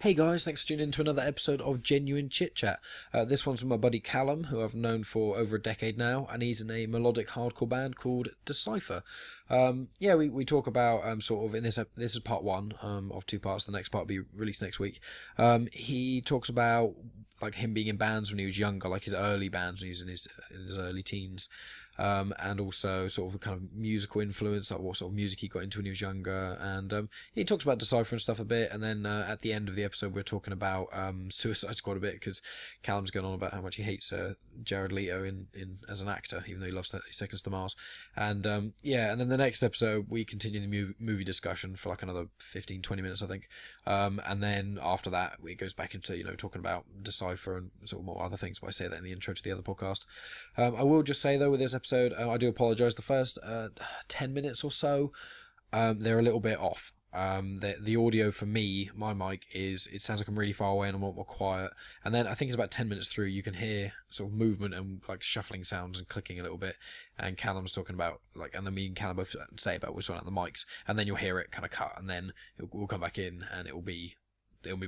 Hey guys, thanks for tuning in to another episode of Genuine Chit-Chat. This one's from my buddy Calum, who I've known for over a decade now, and he's in a melodic hardcore band called Decipher. We talk about sort of in this is part one of two parts. The next part will be released next week. He talks about like him being in bands when he was younger, like his early bands when he was in his early teens. And also sort of the kind of musical influence, like what sort of music he got into when he was younger, and he talks about Decipher and stuff a bit, and then at the end of the episode we're talking about Suicide Squad a bit, because Callum's going on about how much he hates Jared Leto in as an actor, even though he loves 30 Seconds to Mars, and and then the next episode we continue the movie discussion for like another 15-20 minutes I think, and then after that it goes back into talking about Decipher and sort of more other things, but I say that in the intro to the other podcast. I will just say though with this episode, I do apologise. The first 10 minutes or so, they're a little bit off. The audio for me, my mic it sounds like I'm really far away and I'm a lot more quiet. And then I think it's about 10 minutes through, you can hear sort of movement and like shuffling sounds and clicking a little bit. And Callum's talking about and then me and Callum both say about what's on at the mics, and then you'll hear it kind of cut, and then we'll come back in and it'll be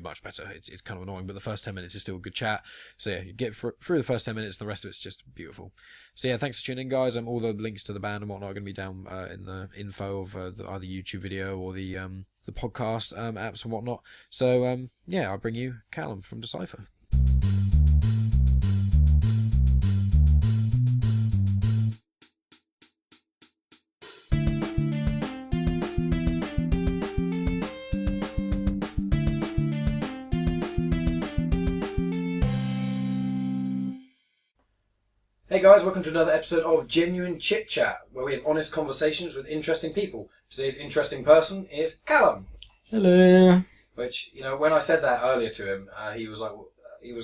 much better. It's kind of annoying, but the first 10 minutes is still a good chat. So yeah, you get through the first 10 minutes, the rest of it's just beautiful. So yeah, thanks for tuning in, guys. All the links to the band and whatnot are going to be down in the info of the either YouTube video or the podcast apps and whatnot. So I'll bring you Calum from Decipher. Hey guys, welcome to another episode of Genuine Chit-Chat, where we have honest conversations with interesting people. Today's interesting person is Calum. Hello. Which, when I said that earlier to him, he was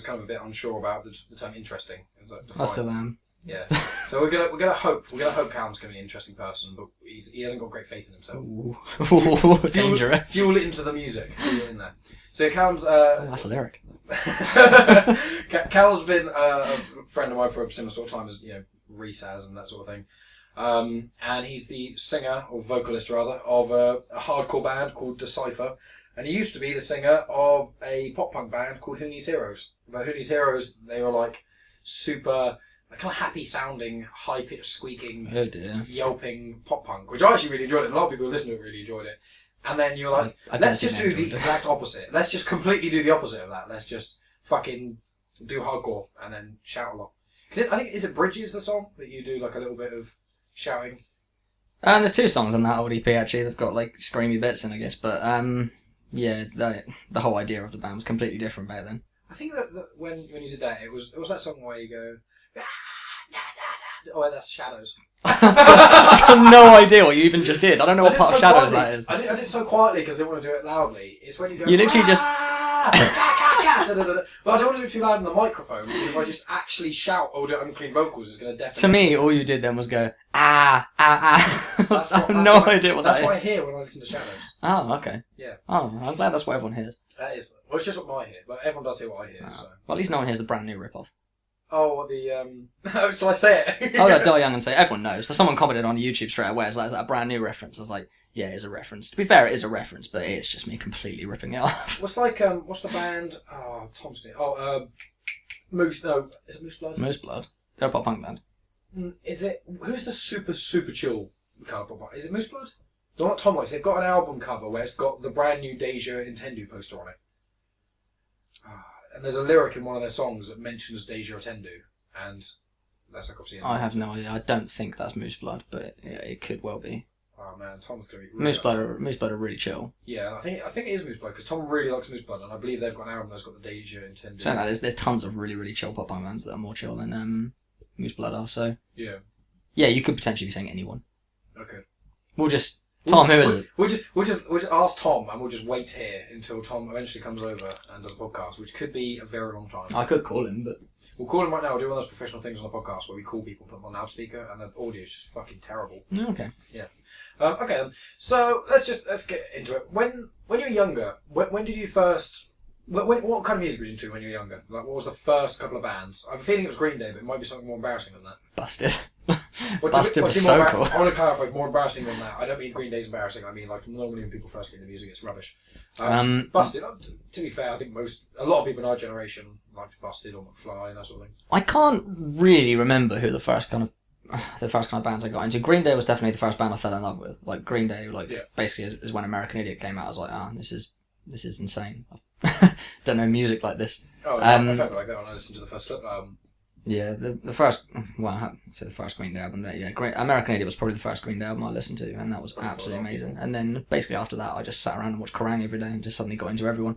kind of a bit unsure about the term interesting. It was like, I still am. Yeah. So we're gonna hope Calum's gonna be an interesting person, but he hasn't got great faith in himself. Ooh. Dangerous. Fuel it into the music. Fuel it in there. So Calum's that's a lyric. Cal's been a friend of mine for a similar sort of time as Reese has and that sort of thing, and he's the singer or vocalist rather of a hardcore band called Decipher, and he used to be the singer of a pop punk band called Who Needs Heroes. But Who Needs Heroes, they were like super kind of happy sounding, high pitched squeaking, yelping pop punk, which I actually really enjoyed, and a lot of people who listened to it really enjoyed it. And then you're like, let's just do the exact opposite. Let's just completely do the opposite of that. Let's just fucking do hardcore and then shout a lot. I think, is it Bridges, the song, that you do like a little bit of shouting? And there's two songs on that old EP actually. They've got like screamy bits in, I guess. But the whole idea of the band was completely different back then. I think that when you did that, it was that song where you go, oh, that's Shadows. I have no idea what you even just did. I don't know what part of Shadows that is. I did so quietly because I didn't want to do it loudly. It's when you go. You literally just. But I don't want to do it too loud in the microphone, because if I just actually shout or do unclean vocals, it's going to definitely. To me, all you did then was go ah. I have no idea what that is. That's what I hear when I listen to Shadows. Oh, okay. Yeah. Oh, I'm glad that's what everyone hears. That is. Well, it's just what I hear, but everyone does hear what I hear. So. Well, at least no one hears the brand new rip-off. Oh, shall I say it? Oh, Die Young and say everyone knows. So someone commented on YouTube straight away. It's like, is that a brand new reference? I was like, yeah, it's a reference. To be fair, it is a reference, but it's just me completely ripping it off. What's the band? Oh, Tom's been. Oh, Moose. No, is it Moose Blood? Moose Blood. They're a pop punk band. Is it? Who's the super chill kind of pop punk? Is it Moose Blood? They're not Tom likes. They've got an album cover where it's got the brand new Deja Intendu poster on it. And there's a lyric in one of their songs that mentions Deja Intendu, and that's like obviously. I have no idea. I don't think that's Moose Blood, but yeah, it could well be. Oh man, Tom's gonna be really Moose Blood are really chill. Yeah, I think it is Moose Blood, because Tom really likes Moose Blood, and I believe they've got an album that's got the Deja Intendu. Saying that, there's tons of really really chill pop punk bands that are more chill than Moose Blood are. So yeah, you could potentially be saying anyone. Okay. We'll just. Tom, who is it? We'll just ask Tom, and we'll just wait here until Tom eventually comes over and does a podcast, which could be a very long time. I could call him, but we'll call him right now. We'll do one of those professional things on the podcast where we call people, put them on loudspeaker, and the audio is just fucking terrible. Okay. Yeah. Okay then. So let's get into it. When you're younger, when did you first? What kind of music were you into when you were younger? Like, what was the first couple of bands? I have a feeling it was Green Day, but it might be something more embarrassing than that. Busted. Busted was so cool. I want to clarify, more embarrassing than that. I don't mean Green Day's embarrassing. I mean, like, normally when people first get into music, it's rubbish. Busted. to be fair, I think a lot of people in our generation liked Busted or McFly and that sort of thing. I can't really remember who the first kind of bands I got into. Green Day was definitely the first band I fell in love with. Like Green Day, basically is when American Idiot came out. I was like, this is insane. Don't know music like this. Oh, yeah, I felt like that when I listened to the first Slipknot album. Yeah, the first, well, I'd say the first Green Day album. American Idiot was probably the first Green Day album I listened to, and that was absolutely amazing. And then basically after that, I just sat around and watched Kerrang every day, and just suddenly got into everyone.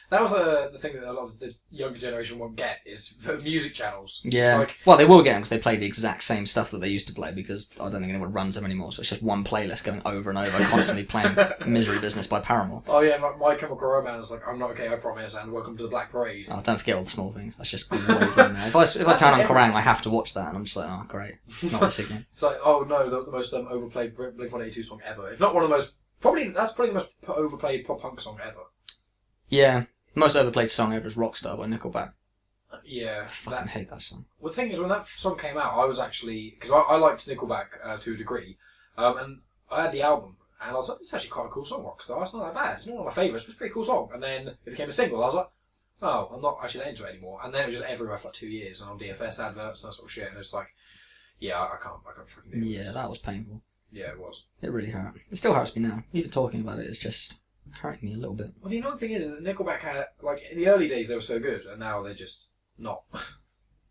That was the thing that a lot of the younger generation won't get is the music channels. Yeah, well, they will get them because they play the exact same stuff that they used to play, because I don't think anyone runs them anymore. So it's just one playlist going over and over, constantly playing "Misery Business" by Paramore. Oh yeah, My Chemical Romance, like "I'm Not Okay, I Promise" and "Welcome to the Black Parade." Oh, don't forget all the small things. That's just always in there. If I turn on Kerrang, I have to watch that, and I'm just like, oh great, not this again. It's like, oh no, the most overplayed Blink-182 song ever. If not one of the most, that's probably the most overplayed pop punk song ever. Yeah. Most overplayed song ever is Rockstar by Nickelback. Yeah. I fucking hate that song. Well, the thing is, when that song came out, I was actually... Because I liked Nickelback to a degree. And I had the album. And I was like, it's actually quite a cool song, Rockstar. It's not that bad. It's not one of my favourites, but it's a pretty cool song. And then it became a single. I was like, oh, I'm not actually that into it anymore. And then it was just everywhere for like 2 years. And on DFS adverts and that sort of shit. And it's like, yeah, I can't fucking do it. Yeah, that was painful. Yeah, it was. It really hurt. It still hurts me now. Even talking about it is just... hurting me a little bit. Well, the annoying thing is that Nickelback had, like, in the early days they were so good, and now they're just not.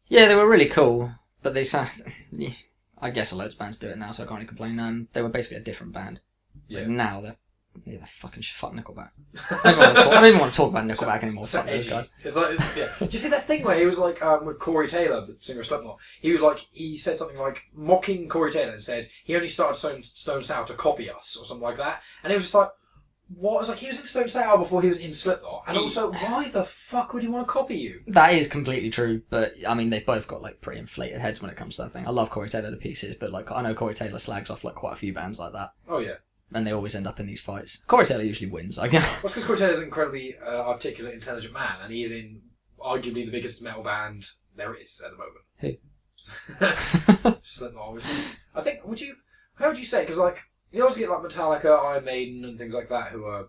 Yeah, they were really cool, but they sound... I guess loads of bands do it now, so I can't really complain. They were basically a different band. Yeah. But now they're fucking fuck Nickelback. I don't even want to talk about Nickelback anymore. So fuck those guys. It's like, yeah. Do you see that thing where he was like, with Corey Taylor, the singer of Slipknot, he said something like, mocking Corey Taylor and said, he only started Stone Sour to copy us, or something like that, and it was just like, what? It's like he was in Stone Sour before he was in Slipknot, and also, why the fuck would he want to copy you? That is completely true, but I mean, they've both got like pretty inflated heads when it comes to that thing. I love Corey Taylor to pieces, but like I know Corey Taylor slags off like quite a few bands like that. Oh yeah, and they always end up in these fights. Corey Taylor usually wins. Well, it's because Corey Taylor's an incredibly articulate, intelligent man, and he is in arguably the biggest metal band there is at the moment. Who? Slipknot, obviously. I think. How would you say? Because like. You also get like Metallica, Iron Maiden, and things like that who are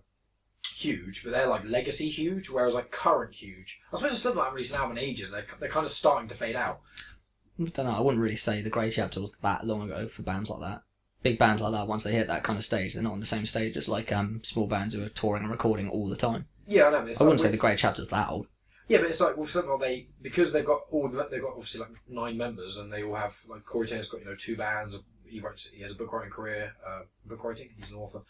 huge, but they're like legacy huge, whereas like current huge. I suppose Slipknot haven't released an album in ages. They're kind of starting to fade out. I don't know. I wouldn't really say the Grey Chapter was that long ago for bands like that. Big bands like that, once they hit that kind of stage, they're not on the same stage as like small bands who are touring and recording all the time. Yeah, I know. I wouldn't say the Grey Chapter's that old. Yeah, but it's like with Slipknot, because they've got obviously like 9 members, and they all have like Corey Taylor's got 2 bands. He has a book writing career. He's an author.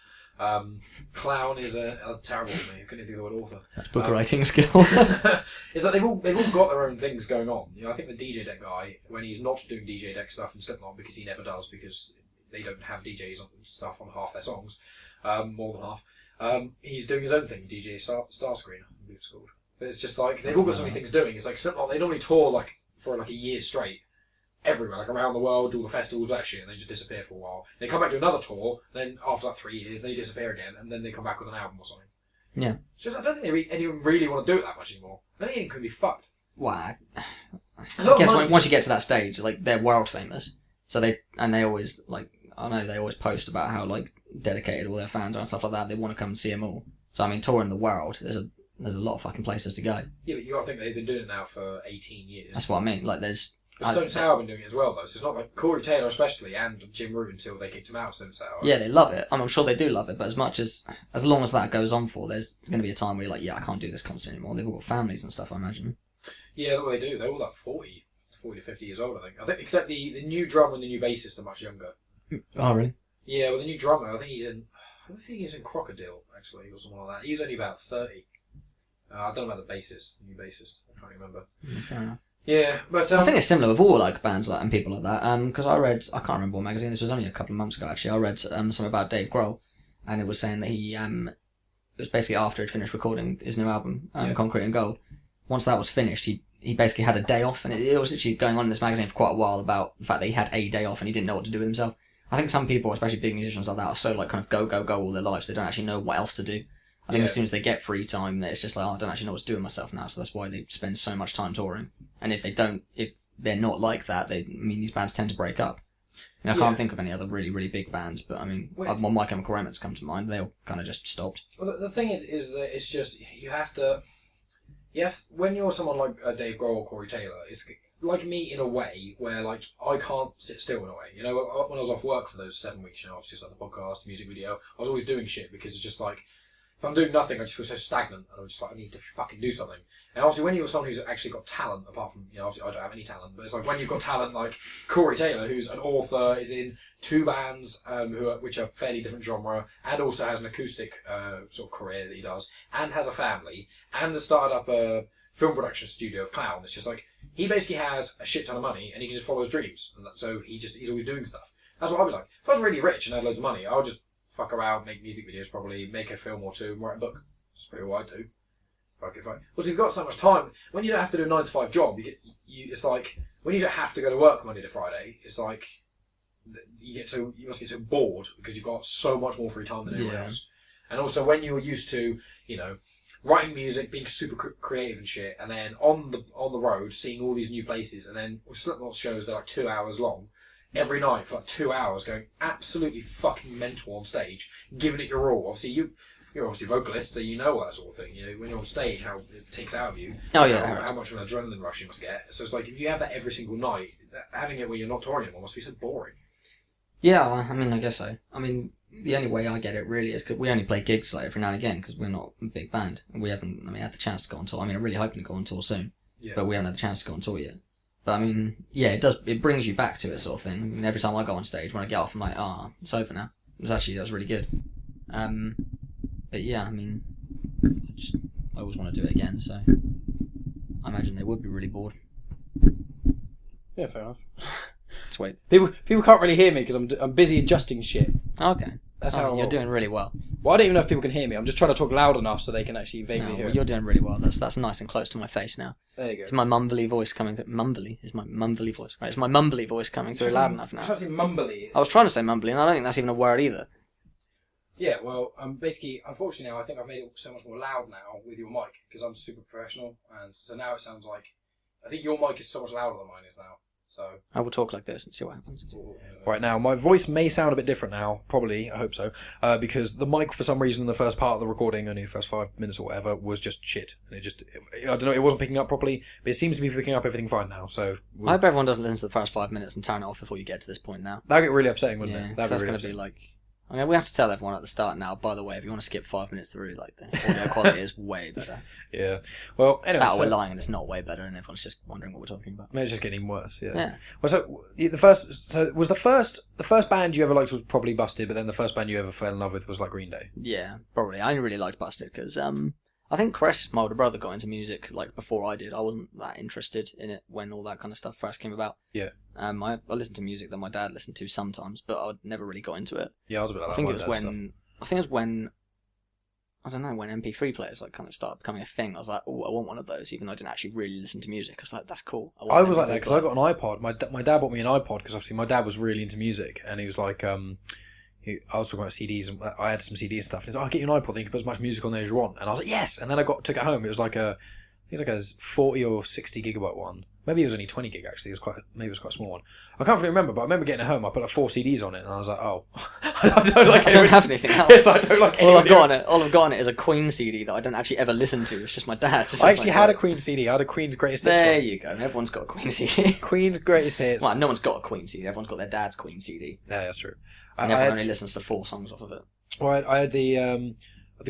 Clown is a terrible for me. I couldn't think of the word author. That's book writing skill. It's like they've all got their own things going on. I think the DJ deck guy, when he's not doing DJ deck stuff in Slipknot, because he never does, because they don't have DJs on stuff on half their songs, more than half. He's doing his own thing, DJ Starscreen, I believe it's called. But it's just like they've all got so many things doing. It's like Slipknot, they normally tour like for like a year straight. Everywhere, like around the world, do all the festivals, that shit, and they just disappear for a while. They come back to another tour, then after like 3 years, they disappear again, and then they come back with an album or something. Yeah. It's just, I don't think anyone really want to do it that much anymore. I think anyone can be fucked. Well, I guess once you get to that stage, like they're world famous, so they always like I know they always post about how like dedicated all their fans are and stuff like that. They want to come and see them all. So I mean, touring the world, there's a lot of fucking places to go. Yeah, but you got to think they've been doing it now for 18 years. That's what I mean. Like there's. But Stone Sour have been doing it as well, though, so it's not like Corey Taylor especially, and Jim Root until they kicked him out of Stone Sour. Yeah, they love it. I'm sure they do love it, but as long as that goes on for, there's going to be a time where you're like, yeah, I can't do this concert anymore. They've all got families and stuff, I imagine. Yeah, they do. They're all like 40 to 50 years old, I think. Except the new drummer and the new bassist are much younger. Oh, really? Yeah, well, the new drummer, I think he's in Crocodile, actually, or something like that. He's only about 30. I don't know about the new bassist. I can't remember. Fair enough. Yeah, but I think it's similar with all like bands like and people like that. Because I can't remember what magazine this was, only a couple of months ago actually. I read something about Dave Grohl, and it was saying that he it was basically after he'd finished recording his new album, Concrete and Gold. Once that was finished, he basically had a day off, and it was actually going on in this magazine for quite a while about the fact that he had a day off and he didn't know what to do with himself. I think some people, especially big musicians like that, are so like kind of go all their lives they don't actually know what else to do. I think as soon as they get free time, it's just like, I don't actually know what to do with myself now, so that's why they spend so much time touring. And if they're not like that, these bands tend to break up. I can't think of any other really, really big bands, but I mean, My Chemical Romance come to mind. They all kind of just stopped. Well, the thing is that it's just, you have to, when you're someone like Dave Grohl or Corey Taylor, it's like me in a way where, like, I can't sit still in a way. You know, when I was off work for those 7 weeks, you know, obviously, like the podcast, music video, I was always doing shit because it's just like, if I'm doing nothing, I just feel so stagnant, and I'm just like, I need to fucking do something. And obviously, when you're someone who's actually got talent, apart from, you know, obviously I don't have any talent, but it's like when you've got talent like Corey Taylor, who's an author, is in 2 bands which are fairly different genre, and also has an acoustic sort of career that he does, and has a family, and has started up a film production studio of Clown. It's just like, he basically has a shit ton of money, and he can just follow his dreams, and so he's always doing stuff. That's what I'd be like. If I was really rich and had loads of money, I would just fuck around, make music videos, probably make a film or two, and write a book. That's pretty what I do. Fuck if I. Well, so you've got so much time. When you don't have to do a 9-to-5 job, it's like when you don't have to go to work Monday to Friday. It's like you must get so bored because you've got so much more free time than anyone else. And also when you're used to, you know, writing music, being super creative and shit, and then on the road seeing all these new places, and then with Slipknot shows that are like 2 hours long. Every night for like 2 hours, going absolutely fucking mental on stage, giving it your all. Obviously, you're obviously vocalist, so you know all that sort of thing. You know, when you're on stage, how it takes out of you. Oh yeah, how much of an adrenaline rush you must get. So it's like if you have that every single night, having it when you're not touring anymore must be so boring. Yeah, I mean, I guess so. I mean, the only way I get it really is because we only play gigs like every now and again because we're not a big band and we haven't. I mean, had the chance to go on tour. I mean, I'm really hoping to go on tour soon, but we haven't had the chance to go on tour yet. But I mean, yeah, it brings you back to it sort of thing. I mean, every time I go on stage, when I get off, I'm like, it's over now. That was really good. But yeah, I mean, I always want to do it again, so I imagine they would be really bored. Yeah, fair enough. Sweet. People can't really hear me because I'm busy adjusting shit. Okay. That's how you're doing really well. Well, I don't even know if people can hear me. I'm just trying to talk loud enough so they can actually vaguely hear. You're doing really well. That's nice and close to my face now. There you go. Is my mumbly voice coming through? Mumbly is my mumbly voice. Right, is my mumbly voice coming through loud enough now? I was trying to say mumbly. I was trying to say mumbly, and I don't think that's even a word either. Yeah, well, basically, unfortunately now, I think I've made it so much more loud now with your mic, because I'm super professional, and so now it sounds like, I think your mic is so much louder than mine is now, so... I will talk like this and see what happens. Right now, my voice may sound a bit different now, probably, I hope so, because the mic, for some reason, in the first part of the recording, only the first 5 minutes or whatever, was just shit, and I don't know, it wasn't picking up properly, but it seems to be picking up everything fine now, so... I hope everyone doesn't listen to the first 5 minutes and turn it off before you get to this point now. That'd get really upsetting, wouldn't it? That's going to be like... I mean, we have to tell everyone at the start now, by the way, if you want to skip 5 minutes through, like, the audio quality is way better. Yeah. Well, anyway... we're lying and it's not way better and everyone's just wondering what we're talking about. Maybe it's just getting worse, yeah. Yeah. Well, the first band you ever liked was probably Busted, but then the first band you ever fell in love with was, like, Green Day. Yeah, probably. I really liked Busted because, I think Chris, my older brother, got into music, like, before I did. I wasn't that interested in it when all that kind of stuff first came about. Yeah. I listened to music that my dad listened to sometimes, but I never really got into it. Yeah, I was a bit like that. I think it was when I don't know, when MP3 players like kind of started becoming a thing. I was like, oh, I want one of those, even though I didn't actually really listen to music. I was like, that's cool. I was like that because I got an iPod. My dad bought me an iPod because obviously my dad was really into music, and he was like, I was talking about CDs, and I had some CDs and stuff. And he's like, I'll get you an iPod, then you can put as much music on there as you want. And I was like, yes. And then I took it home. It was like I think it was like a 40 or 60 gigabyte one. Maybe it was only 20 gig actually. Maybe it was quite a small one. I can't really remember, but I remember getting it home. I put like 4 CDs on it, and I was like, oh, I don't have anything else. Yes, I don't like all I've got on it is a Queen CD that I don't actually ever listen to. It's just my dad's. I actually had a Queen CD. I had a Queen's Greatest Hits. There you go. Everyone's got a Queen CD. Queen's Greatest Hits. Well, no one's got a Queen CD. Everyone's got their dad's Queen CD. Yeah, that's true. And everyone only listens to 4 songs off of it. Well, I had the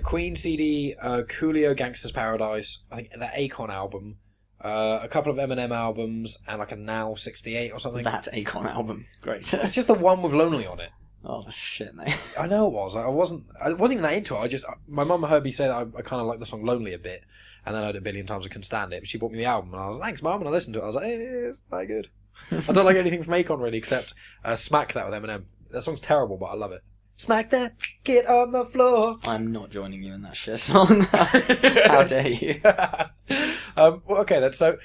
Queen CD, Coolio Gangsta's Paradise, I think the Akon album, a couple of Eminem albums, and like a Now 68 or something. That Akon album. Great. It's just the one with Lonely on it. Oh, shit, mate. I know it was. I wasn't even that into it. My mum heard me say that I kind of like the song Lonely a bit, and then I heard it a billion times. I couldn't stand it, but she bought me the album, and I was like, thanks, Mum, and I listened to it. I was like, it's not good. I don't like anything from Akon really, except Smack That with Eminem. That song's terrible, but I love it. Smack that, get on the floor. I'm not joining you in that shit song. How dare you? Well, okay then. So,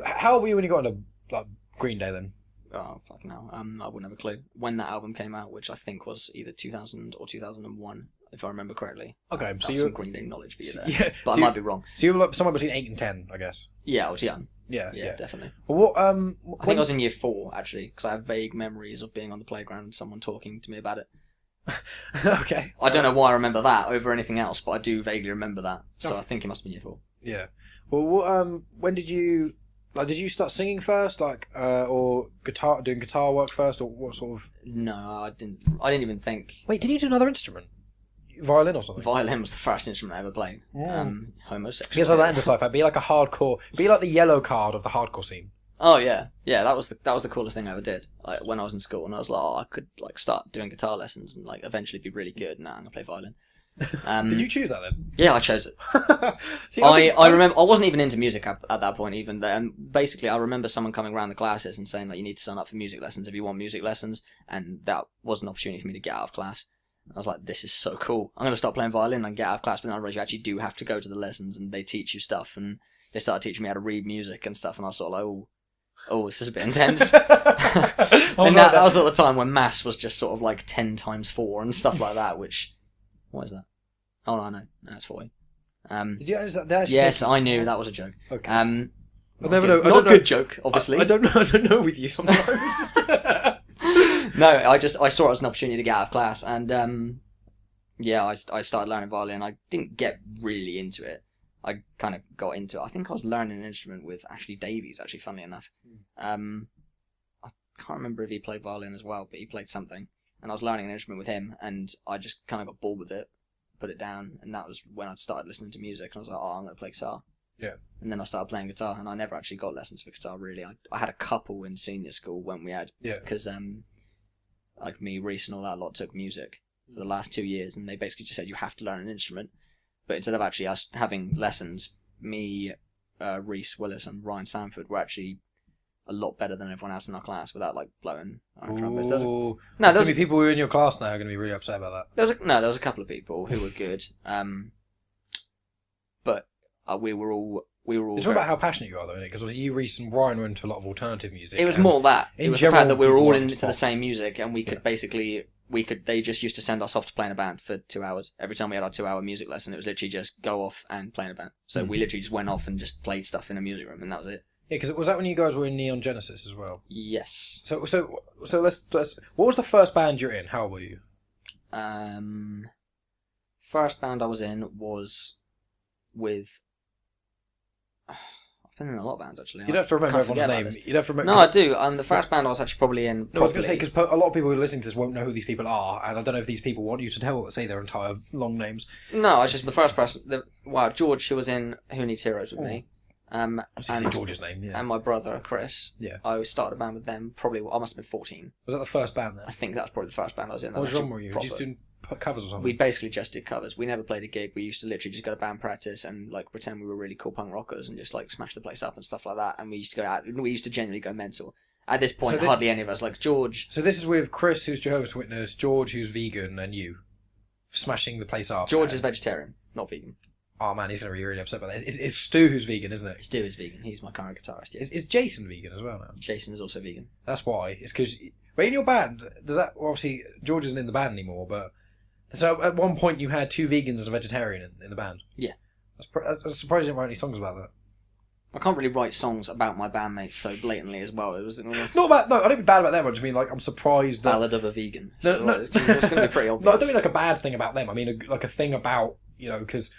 how old were you when you got into like Green Day then? Oh, fucking hell. I wouldn't have a clue. When that album came out, which I think was either 2000 or 2001, if I remember correctly. Okay, that's some Green Day knowledge for you there. Yeah, but I might be wrong. So you were like somewhere between 8 and 10, I guess. Yeah, I was young. Yeah. definitely. Well, what I think I was in year 4 actually, because I have vague memories of being on the playground and someone talking to me about it. Okay. I don't know why I remember that over anything else, but I do vaguely remember that. So I think it must have been year 4. Yeah. Well, what, when did you did you start singing first, or doing guitar work first, or what sort of? No, I didn't. I didn't even think. Wait, did you do another instrument? Violin or something? Violin was the first instrument I ever played. Yeah. Homosexual. Here's how that in Decipher. Be like a hardcore. Be like the yellow card of the hardcore scene. Oh yeah. That was the coolest thing I ever did. Like when I was in school, and I was like, I could like start doing guitar lessons and like eventually be really good. Now I'm gonna play violin. Did you choose that then? Yeah, I chose it. See, I remember I wasn't even into music at that point even. Basically, I remember someone coming around the classes and saying like, you need to sign up for music lessons if you want music lessons, and that was an opportunity for me to get out of class. I was like, this is so cool. I'm going to start playing violin and get out of class, but then I realized you actually do have to go to the lessons and they teach you stuff, and they started teaching me how to read music and stuff, and I was sort of like, oh, this is a bit intense. And that was at the time when maths was just sort of like 10 times 4 and stuff like that, which, what is that? Oh, no, it's 40. Did you yes, I knew that was a joke. Okay. I never know. Not a good joke, obviously. I don't know with you sometimes. No, I saw it as an opportunity to get out of class, and I started learning violin. I didn't get really into it. I kind of got into it. I think I was learning an instrument with Ashley Davies, actually, funnily enough. I can't remember if he played violin as well, but he played something. And I was learning an instrument with him, and I just kind of got bored with it, put it down, and that was when I started listening to music, and I was like, I'm going to play guitar. Yeah. And then I started playing guitar, and I never actually got lessons for guitar, really. I had a couple in senior school when we had, because like me, Reese and all that lot took music for the last 2 years, and they basically just said you have to learn an instrument. But instead of actually us having lessons, me, Reese Willis and Ryan Sanford were actually a lot better than everyone else in our class without like blowing our trumpets. There's going to be people who are in your class now are going to be really upset about that. There was a couple of people who were good, but we were all. It's all about how passionate you are, though, isn't it? Because you, Reese, and Ryan were into a lot of alternative music. It was more that. It was the fact that we were all into pop. the same music, and we could basically... They just used to send us off to play in a band for 2 hours. Every time we had our 2-hour music lesson, it was literally just go off and play in a band. So we literally just went off and just played stuff in a music room, and that was it. Yeah, because was that when you guys were in Neon Genesis as well? Yes. So let's. What was the first band you're in? How old were you? First band I was in was with... I've been in a lot of bands, actually. You don't have to remember everyone's name. You don't have to remember. No, I do. The first band I was actually probably in... No, I was going to say, because a lot of people who are listening to this won't know who these people are, and I don't know if these people want you to say their entire long names. No, it's just the first person... George, who was in Who Needs Heroes with me. I was going to say George's name, yeah. And my brother, Chris. Yeah. I started a band with them, probably... I must have been 14. Was that the first band then? I think that was probably the first band I was in. What genre were you? Were you just doing covers or something? We basically just did covers. We never played a gig. We used to literally just go to band practice and like pretend we were really cool punk rockers and just like smash the place up and stuff like that. And we used to go out. We used to genuinely go mental. At this point, hardly any of us, like George. So this is with Chris, who's Jehovah's Witness, George, who's vegan, and you smashing the place up. George is vegetarian, not vegan. Oh man, he's going to be really upset about that. It's Stu who's vegan, isn't it? Stu is vegan. He's my current guitarist. Yes. Is Jason vegan as well now? Jason is also vegan. That's why. It's because... But in your band, does that... Well, obviously, George isn't in the band anymore, but... So at one point you had 2 vegans and a vegetarian in the band? Yeah. I'm surprised you didn't write any songs about that. I can't really write songs about my bandmates so blatantly as well. It was... Not about... No, I don't mean bad about them. I just mean, like, I'm surprised that... Ballad of a Vegan. No, so it's going to be pretty obvious. No, I don't mean like a bad thing about them. I mean like a thing about, because...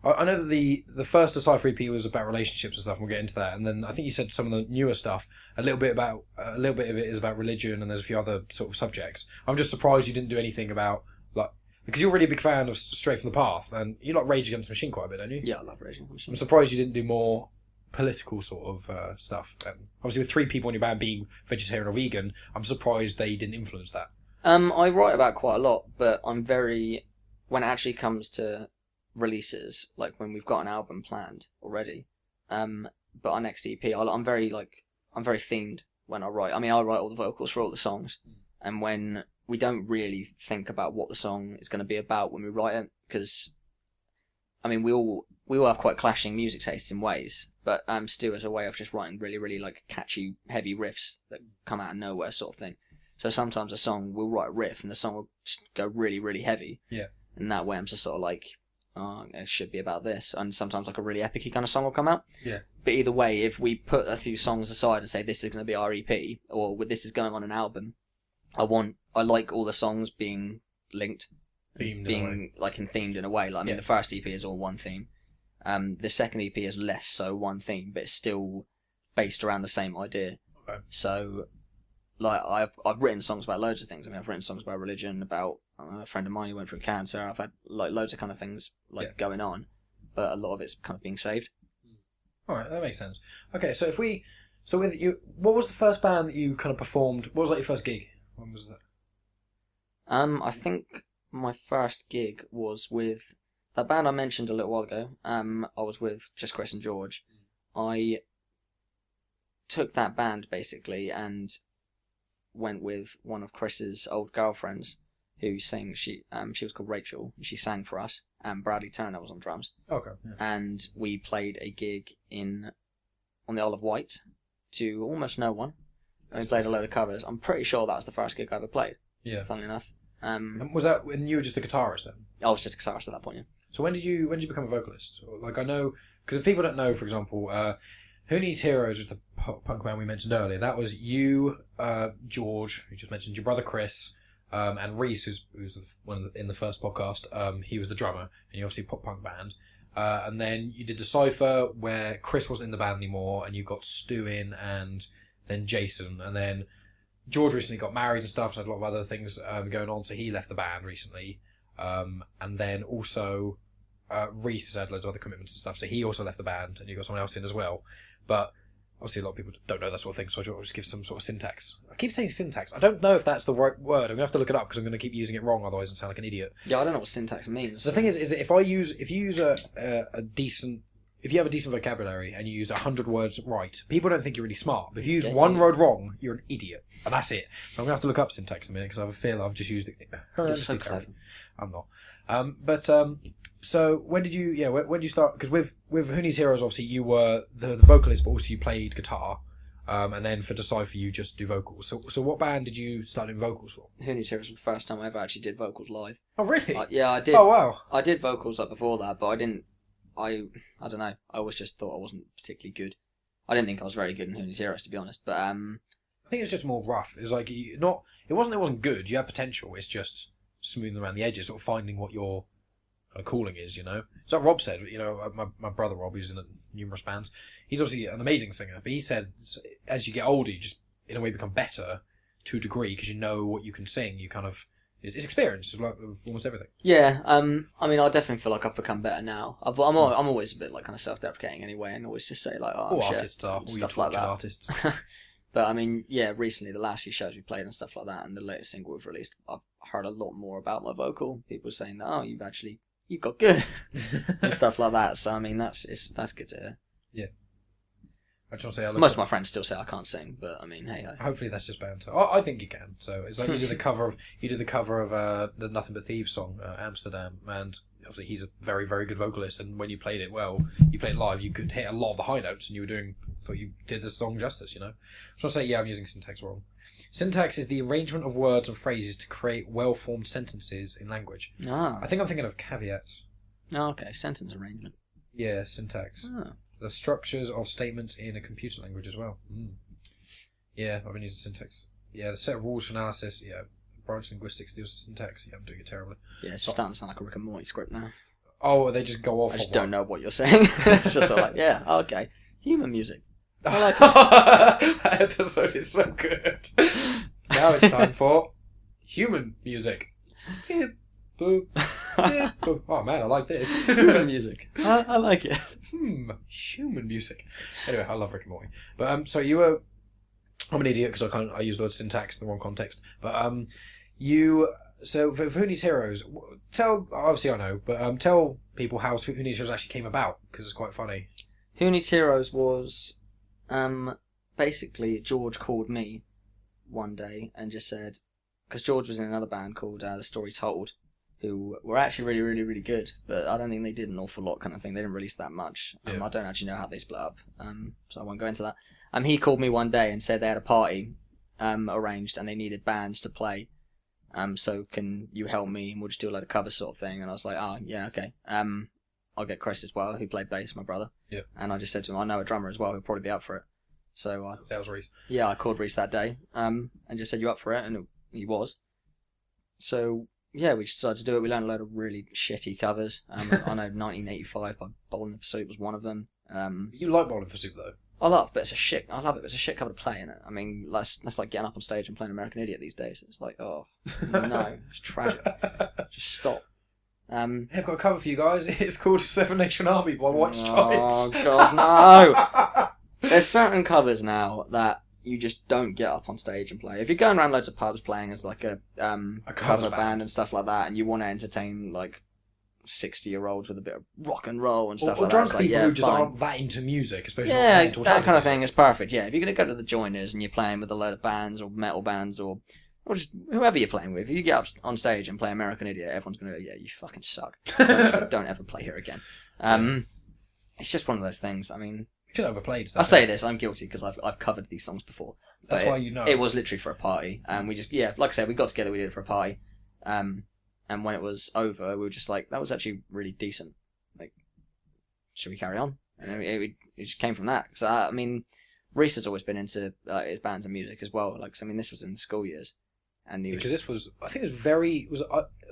I know that the first Decipher EP was about relationships and stuff, and we'll get into that. And then I think you said some of the newer stuff, a little bit of it is about religion, and there's a few other sort of subjects. I'm just surprised you didn't do anything about, like, because you're really a big fan of Straight from the Path, and you like Rage Against the Machine quite a bit, don't you? Yeah, I love Rage Against the Machine. I'm surprised you didn't do more political sort of stuff. Obviously, with 3 people in your band being vegetarian or vegan, I'm surprised they didn't influence that. I write about quite a lot, but I'm very... When it actually comes to releases, like when we've got an album planned already, but our next EP, I'm very themed when I write. I mean, I write all the vocals for all the songs, and when we don't really think about what the song is going to be about when we write it, because I mean we all have quite clashing music tastes in ways, but Stu has a way of just writing really, really like catchy, heavy riffs that come out of nowhere sort of thing. So sometimes a song, we'll write a riff and the song will just go really, really heavy. Yeah. And that way I'm just sort of like, it should be about this, and sometimes like a really epic kind of song will come out. Yeah. But either way, if we put a few songs aside and say this is going to be our EP, or this is going on an album, I like all the songs being linked, Themed themed in a way. Like, I mean, the first EP is all one theme. The second EP is less so one theme, but it's still based around the same idea. Okay. So, like, I've written songs about loads of things. I mean, I've written songs about religion, about a friend of mine who went through cancer. I've had like loads of kind of things going on, but a lot of it's kind of being saved. All right, that makes sense. Okay, so with you, what was the first band that you kind of performed? What was like your first gig? When was that? I think my first gig was with that band I mentioned a little while ago. I was with Just Chris and George. I took that band basically and went with one of Chris's old girlfriends who sang. She was called Rachel. She sang for us, and Bradley Turner was on drums. Okay. Yeah. And we played a gig on the Isle of Wight to almost no one. And we played a load of covers. I'm pretty sure that was the first gig I ever played. Yeah. Funnily enough. And was that when you were just a guitarist then? I was just a guitarist at that point. Yeah. So when did you become a vocalist? Like, I know, because if people don't know, for example, Who Needs Heroes was the punk band we mentioned earlier. That was you, George, who just mentioned, your brother Chris, and Reese, who's in the first podcast. He was the drummer, and you obviously pop punk band. And then you did Decipher, where Chris wasn't in the band anymore, and you got Stu in, and then Jason, and then George recently got married and stuff, so had a lot of other things going on, so he left the band recently. And then also Reese has had loads of other commitments and stuff, so he also left the band, and you got someone else in as well. But obviously a lot of people don't know that sort of thing, so I'll just give some sort of syntax. I keep saying syntax. I don't know if that's the right word. I'm going to have to look it up because I'm going to keep using it wrong, otherwise I sound like an idiot. Yeah, I don't know what syntax means. The thing is that if you use a decent... If you have a decent vocabulary and you use 100 words right, people don't think you're really smart. But if you use one word wrong, you're an idiot. And that's it. I'm going to have to look up syntax in a minute because I have a feel I've just used it. You're so clever. I'm not. So when did you start? Because with Who Needs Heroes, obviously you were the vocalist, but also you played guitar. And then for Decipher, you just do vocals. So what band did you start doing vocals for? Who Needs Heroes was the first time I ever actually did vocals live. Oh, really? Yeah, I did. Oh, wow. I did vocals like before that, but I didn't. I don't know. I always just thought I wasn't particularly good. I didn't think I was very good in Who Needs Heroes, to be honest. But I think it's just more rough. It was like it wasn't good. You had potential. It's just smoothing around the edges, sort of finding what your kind of calling is. You know, it's like Rob said. You know, my brother Rob, who's in numerous bands. He's obviously an amazing singer, but he said as you get older, you just in a way become better to a degree because you know what you can sing. You kind of it's experience of almost everything. yeah, I mean, I definitely feel like I've become better now. I'm always a bit like kind of self-deprecating anyway, and always just say like, oh, all shit, artists are, all stuff you like that. artists. But I mean, yeah, recently the last few shows we played and stuff like that, and the latest single we've released, I've heard a lot more about my vocal. People saying that, oh, you've got good and stuff like that. So I mean, that's good to hear. Yeah. I just want to say, most of my friends still say I can't sing, but I mean, hey. Hopefully that's just bound to. I think you can. So it's like you did the cover of the Nothing But Thieves song, Amsterdam, and obviously he's a very, very good vocalist. And when you played it you played it live, you could hit a lot of the high notes, and you did the song justice. You know. So I say, yeah, I'm using syntax wrong. Syntax is the arrangement of words and phrases to create well-formed sentences in language. Ah. I think I'm thinking of caveats. Oh, okay, sentence arrangement. Yeah, syntax. Ah. The structures of statements in a computer language as well. Yeah, I've been using syntax. Yeah, the set of rules for analysis. Yeah, branch linguistics deals with syntax. Yeah, I'm doing it terribly. Yeah, it's starting to sound like a Rick and Morty script now. Oh, they just go off. I just don't know what you're saying. It's just sort of like, yeah, okay. Human music. I like it. That episode is so good. Now it's time for human music. Yeah, boo. Yeah, boo. Oh man, I like this. Human music. I like it. Human music. Anyway, I love Rick and Morty. But so you were. I'm an idiot because I used the word syntax in the wrong context. But so for Who Needs Heroes, obviously I know, but tell people how Who Needs Heroes actually came about because it's quite funny. Who Needs Heroes was basically George called me one day and just said, because George was in another band called The Story Told, who were actually really, really, really good, but I don't think they did an awful lot kind of thing. They didn't release that much. I don't actually know how they split up, so I won't go into that. He called me one day and said they had a party arranged and they needed bands to play. So can you help me? And we'll just do a load of covers sort of thing. And I was like, oh yeah, okay. I'll get Chris as well, who played bass, my brother. Yeah. And I just said to him, I know a drummer as well who'll probably be up for it. So That was Reese. yeah, I called Reese that day, and just said, you up for it? And he was. So yeah, we just decided to do it. We learned a load of really shitty covers. I know 1985 by Bowling for Soup was one of them. You like Bowling for Soup though? I love it, but it's a shit. I love it, but it's a shit cover to play in it. I mean, that's like getting up on stage and playing American Idiot these days. It's like, oh no, it's tragic. Just stop. I've got a cover for you guys. It's called Seven Nation Army by White Stripes. Oh god, no! There's certain covers now that you just don't get up on stage and play. If you're going around loads of pubs playing as like a cover band and stuff like that, and you want to entertain like 60-year-olds with a bit of rock and roll and stuff or like drunk that, people like, who just fine. aren't that into music, especially Yeah, not that kind of thing is perfect. Yeah, if you're going to go to the Joiners and you're playing with a load of bands or metal bands or just whoever you're playing with, if you get up on stage and play American Idiot, everyone's going to go, yeah, you fucking suck. Don't ever play here again. It's just one of those things. I mean, should have overplayed stuff. I say this, I'm guilty because I've covered these songs before. That's why you know. It was literally for a party, and we just like I said, we got together, we did it for a party, and when it was over, we were just like, that was actually really decent. Like, should we carry on? And it just came from that. So I mean, Reese has always been into his bands and music as well. Like, I mean, this was in the school years, and because this was, I think it was very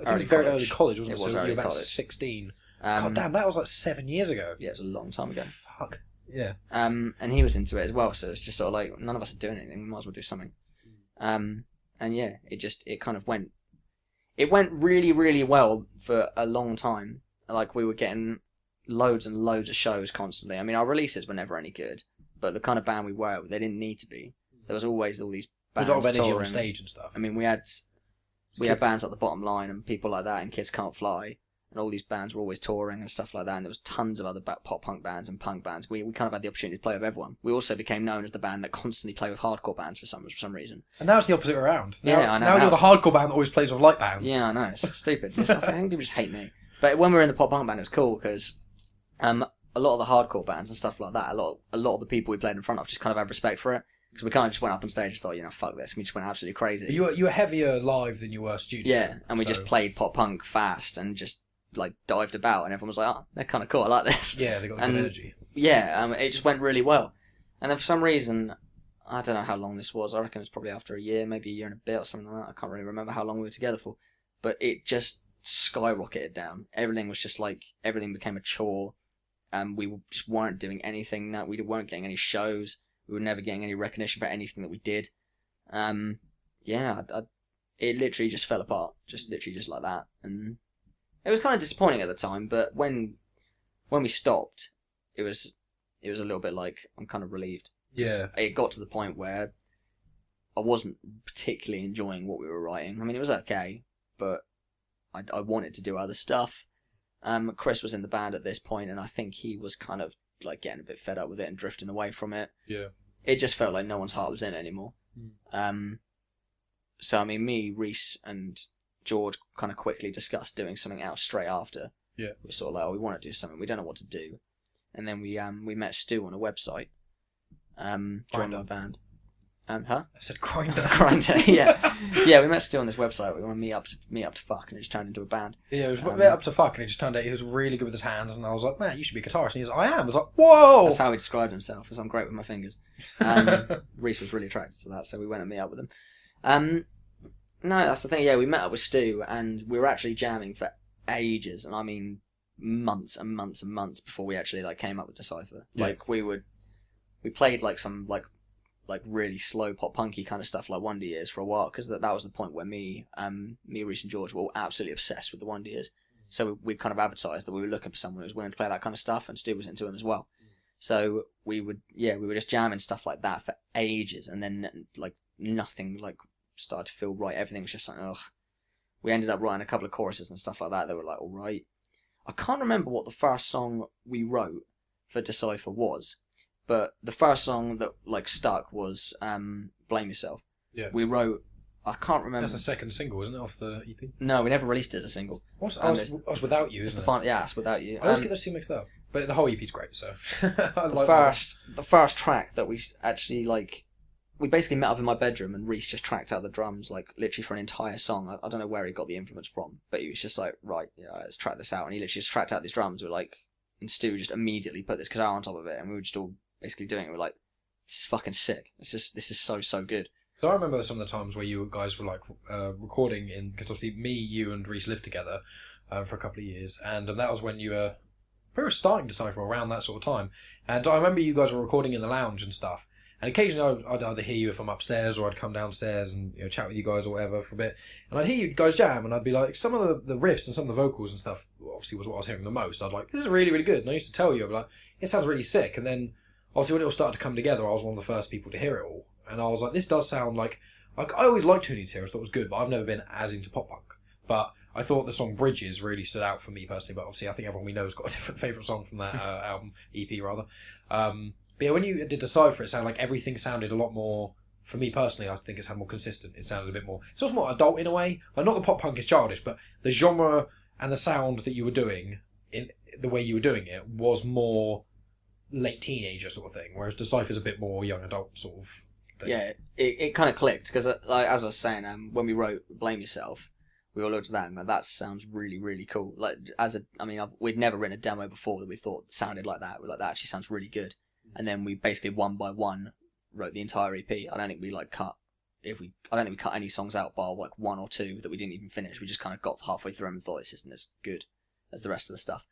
early college, wasn't it? It was so early you were about college. 16. God damn, that was like 7 years ago. Yeah, it was a long time ago. Fuck. Yeah. And he was into it as well, so it's just sort of like, none of us are doing anything, we might as well do something. And yeah, it kind of went really, really well for a long time. Like, we were getting loads and loads of shows constantly. I mean, our releases were never any good, but the kind of band we were, they didn't need to be. There was always all these bands A lot of energy touring. on stage and stuff. I mean, we had bands like The Bottom Line and people like that, and Kids Can't Fly. And all these bands were always touring and stuff like that, and there was tons of other pop punk bands and punk bands. We kind of had the opportunity to play with everyone. We also became known as the band that constantly play with hardcore bands for some reason. And now it's the opposite way around. Now, Yeah, I know. Now you're the hardcore band that always plays with light bands. Yeah, I know. It's stupid. I think people just hate me. But when we were in the pop punk band, it was cool because a lot of the hardcore bands and stuff like that, a lot of the people we played in front of just kind of had respect for it. Because we kind of just went up on stage and thought, fuck this. And we just went absolutely crazy. You were heavier live than you were studio. Yeah, and we just played pop punk fast and just like dived about, and everyone was like, oh, they're kind of cool, I like this. Yeah, they got good energy. Yeah, it just went really well. And then for some reason, I don't know how long this was, I reckon it was probably after a year, maybe a year and a bit or something like that. I can't really remember how long we were together for. But it just skyrocketed down. Everything was just like, everything became a chore. We just weren't doing anything now. We weren't getting any shows. We were never getting any recognition for anything that we did. It literally just fell apart. Just literally just like that. And it was kind of disappointing at the time, but when we stopped, it was a little bit like, I'm kind of relieved. Yeah. It got to the point where I wasn't particularly enjoying what we were writing. I mean, it was okay, but I wanted to do other stuff. Chris was in the band at this point, and I think he was kind of like getting a bit fed up with it and drifting away from it. Yeah. It just felt like no one's heart was in it anymore. So, I mean, me, Reese, and George kind of quickly discussed doing something else straight after. Yeah. We were sort of like, we want to do something. We don't know what to do. And then we met Stu on a website. Joined our band. Huh? I said Grindr. Grindr, yeah. Yeah, we met Stu on this website. We want to meet up to fuck, and it just turned into a band. Yeah, it was up to fuck, and it just turned out he was really good with his hands, and I was like, man, you should be a guitarist. And he was like, I am. I was like, whoa! That's how he described himself, as I'm great with my fingers. Reese was really attracted to that, so we went and meet up with him. No, that's the thing. Yeah, we met up with Stu, and we were actually jamming for ages, and I mean months and months and months before we actually like came up with Decipher. Yeah. Like we played like some like really slow pop punky kind of stuff like Wonder Years for a while, because that was the point where me, Reese, and George were absolutely obsessed with the Wonder Years. So we kind of advertised that we were looking for someone who was willing to play that kind of stuff, and Stu was into it as well. So we were just jamming stuff like that for ages, and then like nothing like started to feel right. Everything was just like, ugh. We ended up writing a couple of choruses and stuff like that. They were like, all right. I can't remember what the first song we wrote for Decipher was, but the first song that like stuck was Blame Yourself. Yeah. We wrote, I can't remember. That's the second single, isn't it, off the EP? No, we never released it as a single. What's Us Without You, isn't it? Yeah, it's Without You. I always get those two mixed up. But the whole EP's great, so... The first track that we actually like we basically met up in my bedroom, and Reese just tracked out the drums, like, literally for an entire song. I don't know where he got the influence from, but he was just like, right, yeah, let's track this out. And he literally just tracked out these drums. We're like, and Stu just immediately put this guitar on top of it, and we were just all basically doing it. We're like, this is fucking sick. This is so good. So I remember some of the times where you guys were like recording in, because obviously me, you, and Reese lived together for a couple of years, and that was when we were starting Decipher around that sort of time. And I remember you guys were recording in the lounge and stuff. And occasionally I'd either hear you if I'm upstairs, or I'd come downstairs and chat with you guys or whatever for a bit. And I'd hear you guys jam, and I'd be like, some of the riffs and some of the vocals and stuff obviously was what I was hearing the most. I'd like, this is really, really good. And I used to tell you, I'd be like, it sounds really sick. And then obviously when it all started to come together, I was one of the first people to hear it all. And I was like, this does sound like I always liked Who Needs Heroes, thought it was good, but I've never been as into pop punk. But I thought the song Bridges really stood out for me personally, but obviously I think everyone we know has got a different favourite song from that album, EP rather. But yeah, when you did Decipher, it sounded like everything sounded a lot more, for me personally, I think it sounded more consistent. It sounded a bit more, it's also more adult in a way. Like, not the pop punk is childish, but the genre and the sound that you were doing, in the way you were doing it, was more late teenager sort of thing, whereas Decipher's a bit more young adult sort of thing. Yeah, it kind of clicked, because like, as I was saying, when we wrote Blame Yourself, we all looked at that and like, that sounds really, really cool. Like, we'd never written a demo before that we thought sounded like that. We're like, that actually sounds really good. And then we basically one by one wrote the entire EP. I don't think we cut any songs out bar like one or two that we didn't even finish. We just kind of got halfway through and thought this isn't as good as the rest of the stuff.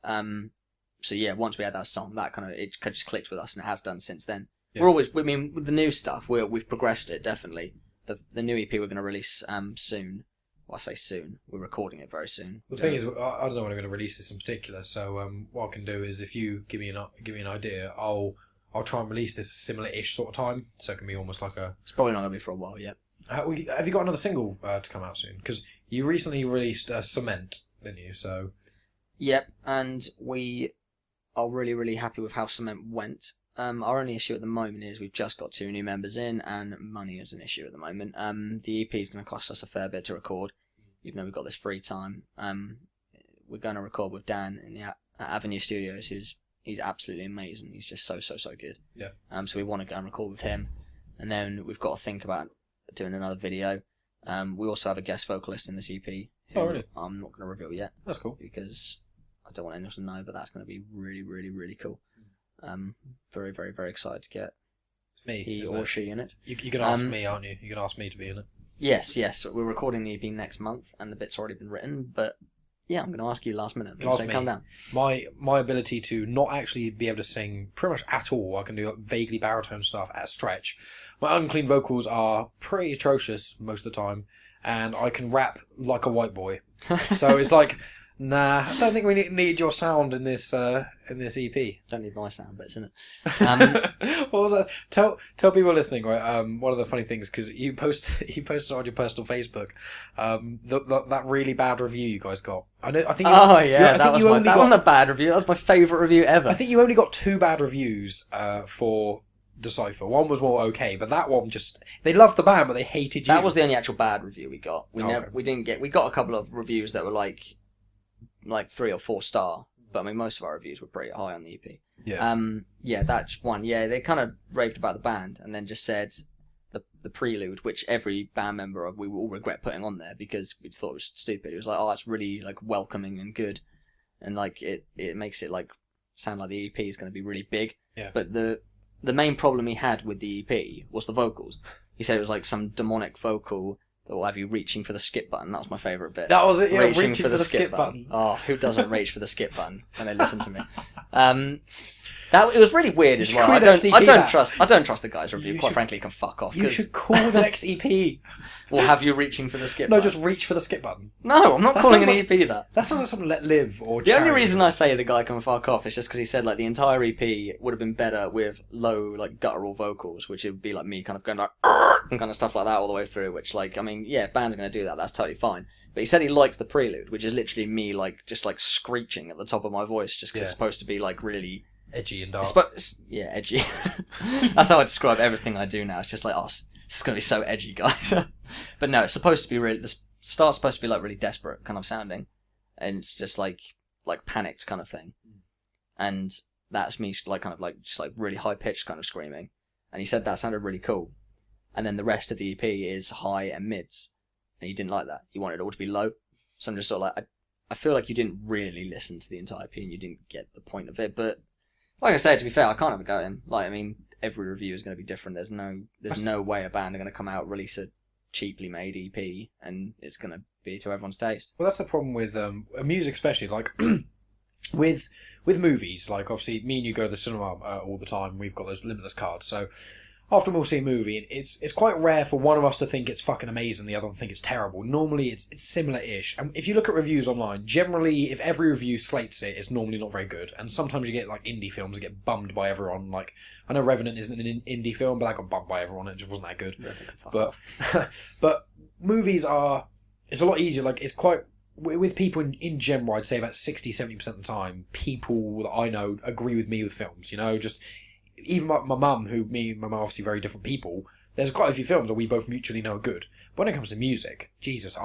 So yeah, once we had that song, it just clicked with us, and it has done since then. Yeah. With the new stuff, we've progressed it definitely. The new EP we're going to release soon. Well, I say soon. We're recording it very soon. The thing is, I don't know when I'm going to release this in particular. So what I can do is, if you give me an idea, I'll try and release this a similar-ish sort of time. So it can be almost like a. It's probably not going to be for a while yet. Have you got another single to come out soon? Because you recently released Cement, didn't you? So. Yep, and we are really, really happy with how Cement went. Our only issue at the moment is we've just got 2 new members in, and money is an issue at the moment. The EP is going to cost us a fair bit to record, even though we've got this free time. We're going to record with Dan in the Avenue Studios, he's absolutely amazing. He's just so good. Yeah. So we want to go and record with him, and then we've got to think about doing another video. We also have a guest vocalist in this EP. Oh, really? I'm not going to reveal yet. That's cool. Because I don't want anyone to know, but that's going to be really, really, really cool. Very, very, very excited to get me, he or she in it. You can ask me, aren't you? You can ask me to be in it. Yes. We're recording the EP next month, and the bit's already been written, but yeah, I'm going to ask you last minute. Calm down. My ability to not actually be able to sing pretty much at all. I can do like vaguely baritone stuff at a stretch. My unclean vocals are pretty atrocious most of the time, and I can rap like a white boy. So it's like, nah, I don't think we need your sound in this EP. Don't need my sound bits in it. What was that? Tell people listening, right? One of the funny things, because you posted on your personal Facebook, that really bad review you guys got. I think. That wasn't a bad review. That was my favourite review ever. I think you only got 2 bad reviews for Decipher. One was more okay, but that one they loved the band, but they hated you. That was the only actual bad review we got. We got a couple of reviews that were like 3 or 4 star, but I mean most of our reviews were pretty high on the EP. Yeah. That's one. Yeah, they kind of raved about the band and then just said the prelude, which every band member we all regret putting on there because we thought it was stupid. It was like, oh, it's really like welcoming and good, and like it makes it like sound like the EP is going to be really big. Yeah. But the main problem he had with the EP was the vocals. He said it was like some demonic vocal that will have you reaching for the skip button. That was my favourite bit. That was it, yeah, reaching for the skip button. Oh, who doesn't reach for the skip button when they listen to me? It was really weird as well. I don't trust the guy's review. Quite frankly, he can fuck off. You should call the next EP. We'll have you reaching for the skip button. No, just reach for the skip button. No, I'm not calling an EP that. That sounds like something Let Live or The only reason I say the guy can fuck off is just because he said like the entire EP would have been better with low like guttural vocals, which it would be like me kind of going like and kind of stuff like that all the way through, which like, I mean, yeah, if bands are going to do that, that's totally fine. But he said he likes the prelude, which is literally me like just like screeching at the top of my voice just because it's supposed to be like really edgy and dark. Yeah, edgy. That's how I describe everything I do now. It's just like, oh, this is going to be so edgy, guys. But no, it's supposed to be really, the start's supposed to be like really desperate kind of sounding. And it's just like panicked kind of thing. And that's me like kind of like just like really high pitched kind of screaming. And he said that sounded really cool. and then the rest of the EP is high and mids, and you didn't like that. You wanted it all to be low. So I'm just sort of like, I feel like you didn't really listen to the entire EP and you didn't get the point of it. But like I said, to be fair, I can't have a go at him. Like, I mean, every review is going to be different. There's no way a band are going to come out, release a cheaply made EP, and it's going to be to everyone's taste. Well, that's the problem with music, especially like with movies. Like, obviously, me and you go to the cinema all the time. We've got those limitless cards, so often we'll see a movie, and it's quite rare for one of us to think it's fucking amazing, the other one to think it's terrible. Normally, it's similar-ish. And if you look at reviews online, generally, if every review slates it, it's normally not very good. And sometimes you get like indie films that get bummed by everyone. Like, I know Revenant isn't an indie film, but that got bummed by everyone. It just wasn't that good. But but movies are, it's a lot easier. Like, it's quite, with people in general, I'd say about 60-70% of the time, people that I know agree with me with films. You know, just even my mum, me and my mum are obviously very different people. There's quite a few films that we both mutually know are good. But when it comes to music, Jesus,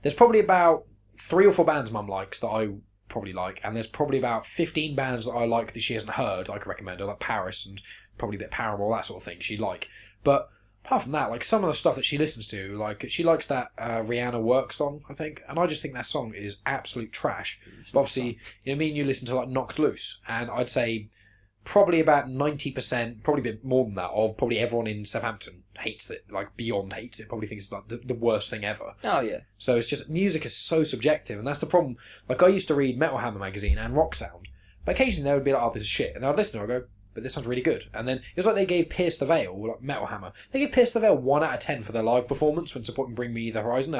there's probably about 3 or 4 bands mum likes that I probably like, and there's probably about 15 bands that I like that she hasn't heard I could recommend her, like Paris and probably a bit Paramore, that sort of thing she'd like. But apart from that, like some of the stuff that she listens to, like she likes that Rihanna Work song, I think, and I just think that song is absolute trash. But obviously, you know, me and you listen to like Knocked Loose, and I'd say probably about 90%, probably a bit more than that, of probably everyone in Southampton hates it, like beyond hates it, probably thinks it's like the worst thing ever. Oh, yeah. So it's just, music is so subjective, and that's the problem. Like, I used to read Metal Hammer magazine and Rock Sound, but occasionally they would be like, oh, this is shit, and I'd listen to it and go, but this sounds really good. And then it was like they gave Pierce the Veil, like Metal Hammer, they gave Pierce the Veil 1 out of 10 for their live performance when supporting Bring Me the Horizon.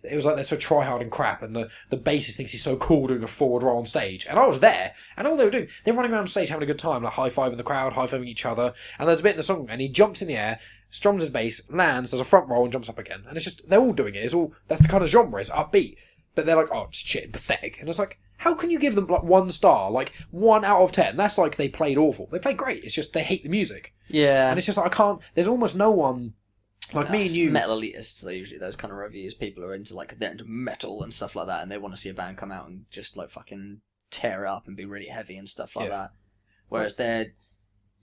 It was like they're so try-hard and crap, and the bassist thinks he's so cool doing a forward roll on stage. And I was there, and all they were doing, they're running around stage having a good time, like high-fiving the crowd, high-fiving each other, and there's a bit in the song, and he jumps in the air, strums his bass, lands, does a front roll, and jumps up again. And it's just, they're all doing it. That's the kind of genre, it's upbeat. But they're like, oh, it's shit, pathetic. And it's like, how can you give them like 1 star, like 1 out of 10? That's like they played awful. They played great. It's just they hate the music. Yeah. And it's just like, there's almost no one. Like me and you, metal elitists are usually those kind of reviews. People are they're into metal and stuff like that, and they want to see a band come out and just like fucking tear it up and be really heavy and stuff like that. Whereas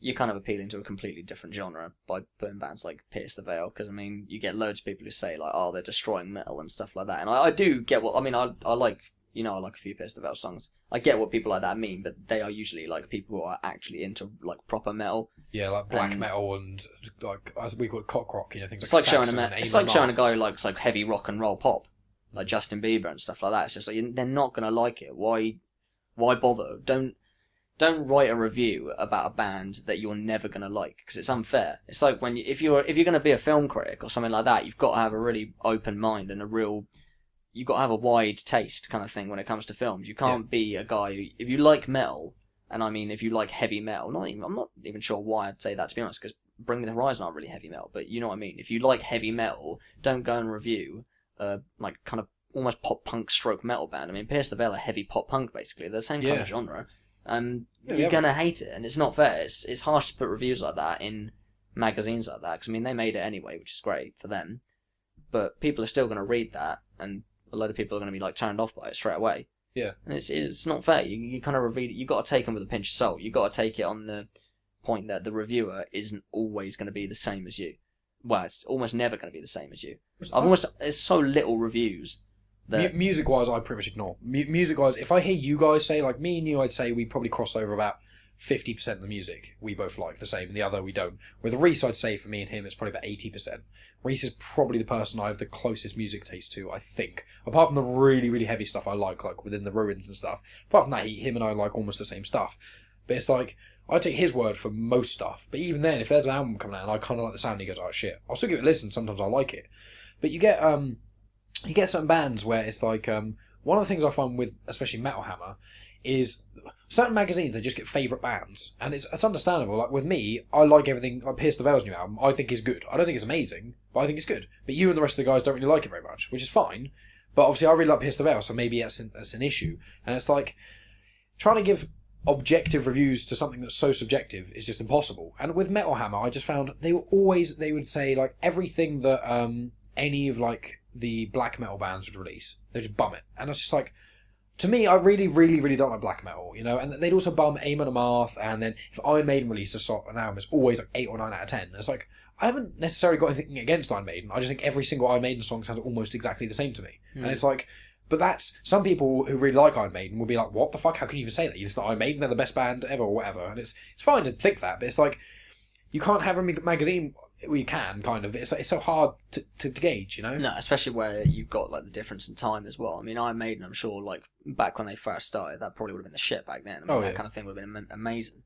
you're kind of appealing to a completely different genre by putting bands like Pierce the Veil, because I mean you get loads of people who say like, oh, they're destroying metal and stuff like that, and I do get what I mean. I like, you know, I like a few Pierce the Veil songs. I get what people like that mean, but they are usually like people who are actually into like proper metal. Yeah, like black metal and like, as we call it, cock rock, you know, things it's like showing Saxon, it's like showing a guy who likes like heavy rock and roll pop, like Justin Bieber and stuff like that. It's just like they're not gonna like it. Why bother? Don't write a review about a band that you're never gonna like, because it's unfair. It's like when if you're gonna be a film critic or something like that, you've got to have a really open mind and you've got to have a wide taste kind of thing when it comes to films. You can't be a guy who, if you like metal. And I mean, if you like heavy metal, I'm not even sure why I'd say that, to be honest, because Bring Me the Horizon aren't really heavy metal, but you know what I mean. If you like heavy metal, don't go and review like kind of almost pop punk stroke metal band. I mean, Pierce the Veil are heavy pop punk basically. They're the same kind of genre, and you're gonna hate it, and it's not fair. It's harsh to put reviews like that in magazines like that, because I mean they made it anyway, which is great for them, but people are still gonna read that, and a load of people are gonna be like turned off by it straight away. Yeah, and it's not fair. You kind of read it. You got to take them with a pinch of salt. You got to take it on the point that the reviewer isn't always going to be the same as you. Well, it's almost never going to be the same as you. There's so little reviews. Music wise, I pretty much ignore. Music wise, if I hear you guys say, like me and you, I'd say we probably cross over about 50% of the music we both like the same, and the other we don't. With Reese, I'd say for me and him, it's probably about 80%. Reese is probably the person I have the closest music taste to, I think. Apart from the really, really heavy stuff I like Within the Ruins and stuff. Apart from that, him and I like almost the same stuff. But it's like, I take his word for most stuff. But even then, if there's an album coming out and I kind of like the sound, he goes, oh shit, I'll still give it a listen. Sometimes I like it. But you get certain bands where it's like, one of the things I find with, especially Metal Hammer, is certain magazines, they just get favourite bands. And it's understandable. Like with me, I like everything, like Pierce the Veil's new album, I think is good. I don't think it's amazing, but I think it's good. But you and the rest of the guys don't really like it very much, which is fine. But obviously I really like Pierce the Veil, so maybe that's an issue. And it's like, trying to give objective reviews to something that's so subjective is just impossible. And with Metal Hammer, I just found they would say like everything that any of like the black metal bands would release, they just bum it. And it's just like, to me, I really, really, really don't like black metal, you know. And they'd also bum Amon Amarth, and then if Iron Maiden released an album, it's always like 8 or 9 out of 10. And it's like, I haven't necessarily got anything against Iron Maiden. I just think every single Iron Maiden song sounds almost exactly the same to me. And it's like, but that's, some people who really like Iron Maiden will be like, what the fuck? How can you even say that? You're just not Iron Maiden, they're the best band ever, or whatever. And it's fine to think that, but it's like, you can't have a magazine, well, you can, kind of, but it's so hard to gauge, you know? No, especially where you've got like the difference in time as well. I mean, Iron Maiden, I'm sure, like back when they first started, that probably would have been the shit back then. I mean, that kind of thing would have been amazing.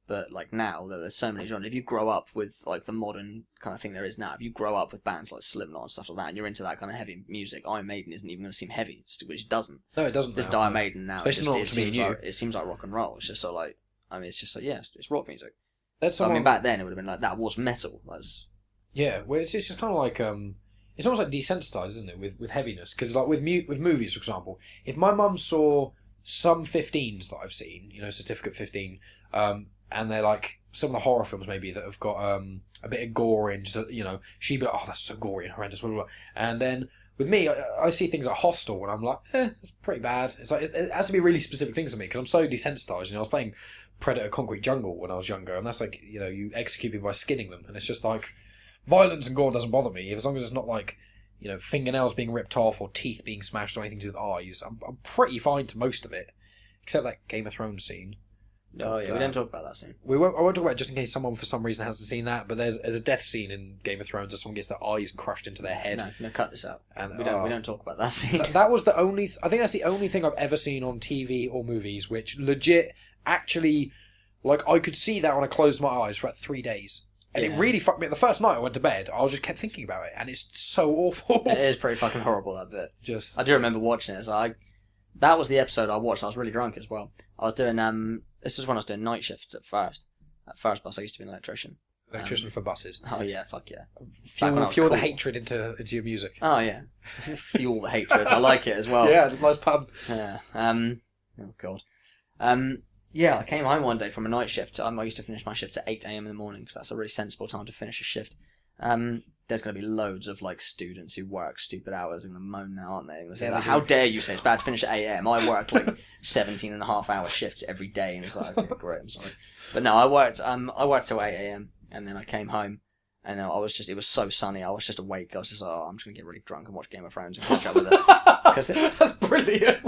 But like now, there's so many genres. If you grow up with like the modern kind of thing there is now, if you grow up with bands like Slipknot and stuff like that, and you're into that kind of heavy music, Iron Maiden isn't even going to seem heavy, which doesn't. No, it doesn't. Just Iron Maiden now. Especially It seems like rock and roll. It's just so like, I mean, it's just like, yeah, it's rock music. That's I mean, back then it would have been like, that was metal. Yeah, well, it's just kind of like it's almost like desensitized, isn't it, with heaviness? Because like with movies, for example, if my mum saw some 15s that I've seen, you know, Certificate 15, and they're like some of the horror films maybe that have got a bit of gore in, just, you know, she'd be like, oh, that's so gory and horrendous, blah, blah, blah. And then with me, I see things like Hostel, and I'm like, that's pretty bad. It's like it has to be really specific things to me because I'm so desensitized. You know, I was playing Predator Concrete Jungle when I was younger, and that's like, you know, you execute people by skinning them, and it's just like, violence and gore doesn't bother me as long as it's not like, you know, fingernails being ripped off or teeth being smashed or anything to do with eyes. I'm pretty fine to most of it, except that Game of Thrones scene. Oh yeah, we don't talk about that scene. I won't talk about it just in case someone for some reason hasn't seen that. But there's a death scene in Game of Thrones where someone gets their eyes crushed into their head. No, cut this out. And we don't talk about that scene. That was the only. I think that's the only thing I've ever seen on TV or movies which legit actually, like, I could see that when I closed my eyes for about 3 days. And it really fucked me. The first night I went to bed, I just kept thinking about it, and it's so awful. It is pretty fucking horrible, that bit. I do remember watching it. That was the episode I watched. I was really drunk as well. I was doing this is when I was doing night shifts at first. At first bus, I used to be an electrician. Electrician for buses. Oh yeah, fuck yeah. Fuel the hatred into your music. Oh yeah, fuel the hatred. I like it as well. Yeah, nice pun. Yeah. Oh god. Yeah, I came home one day from a night shift. I used to finish my shift at 8 a.m. in the morning because that's a really sensible time to finish a shift. There's going to be loads of like students who work stupid hours and moan now, aren't they? Say, like, how dare you say it's bad to finish at 8 a.m. I work like 17.5-hour shifts every day, and it's like, okay, great, I'm sorry. But no, I worked till 8 a.m. and then I came home and it was so sunny. I was just awake. I was just like, oh, I'm just going to get really drunk and watch Game of Thrones and catch up with it. That's brilliant.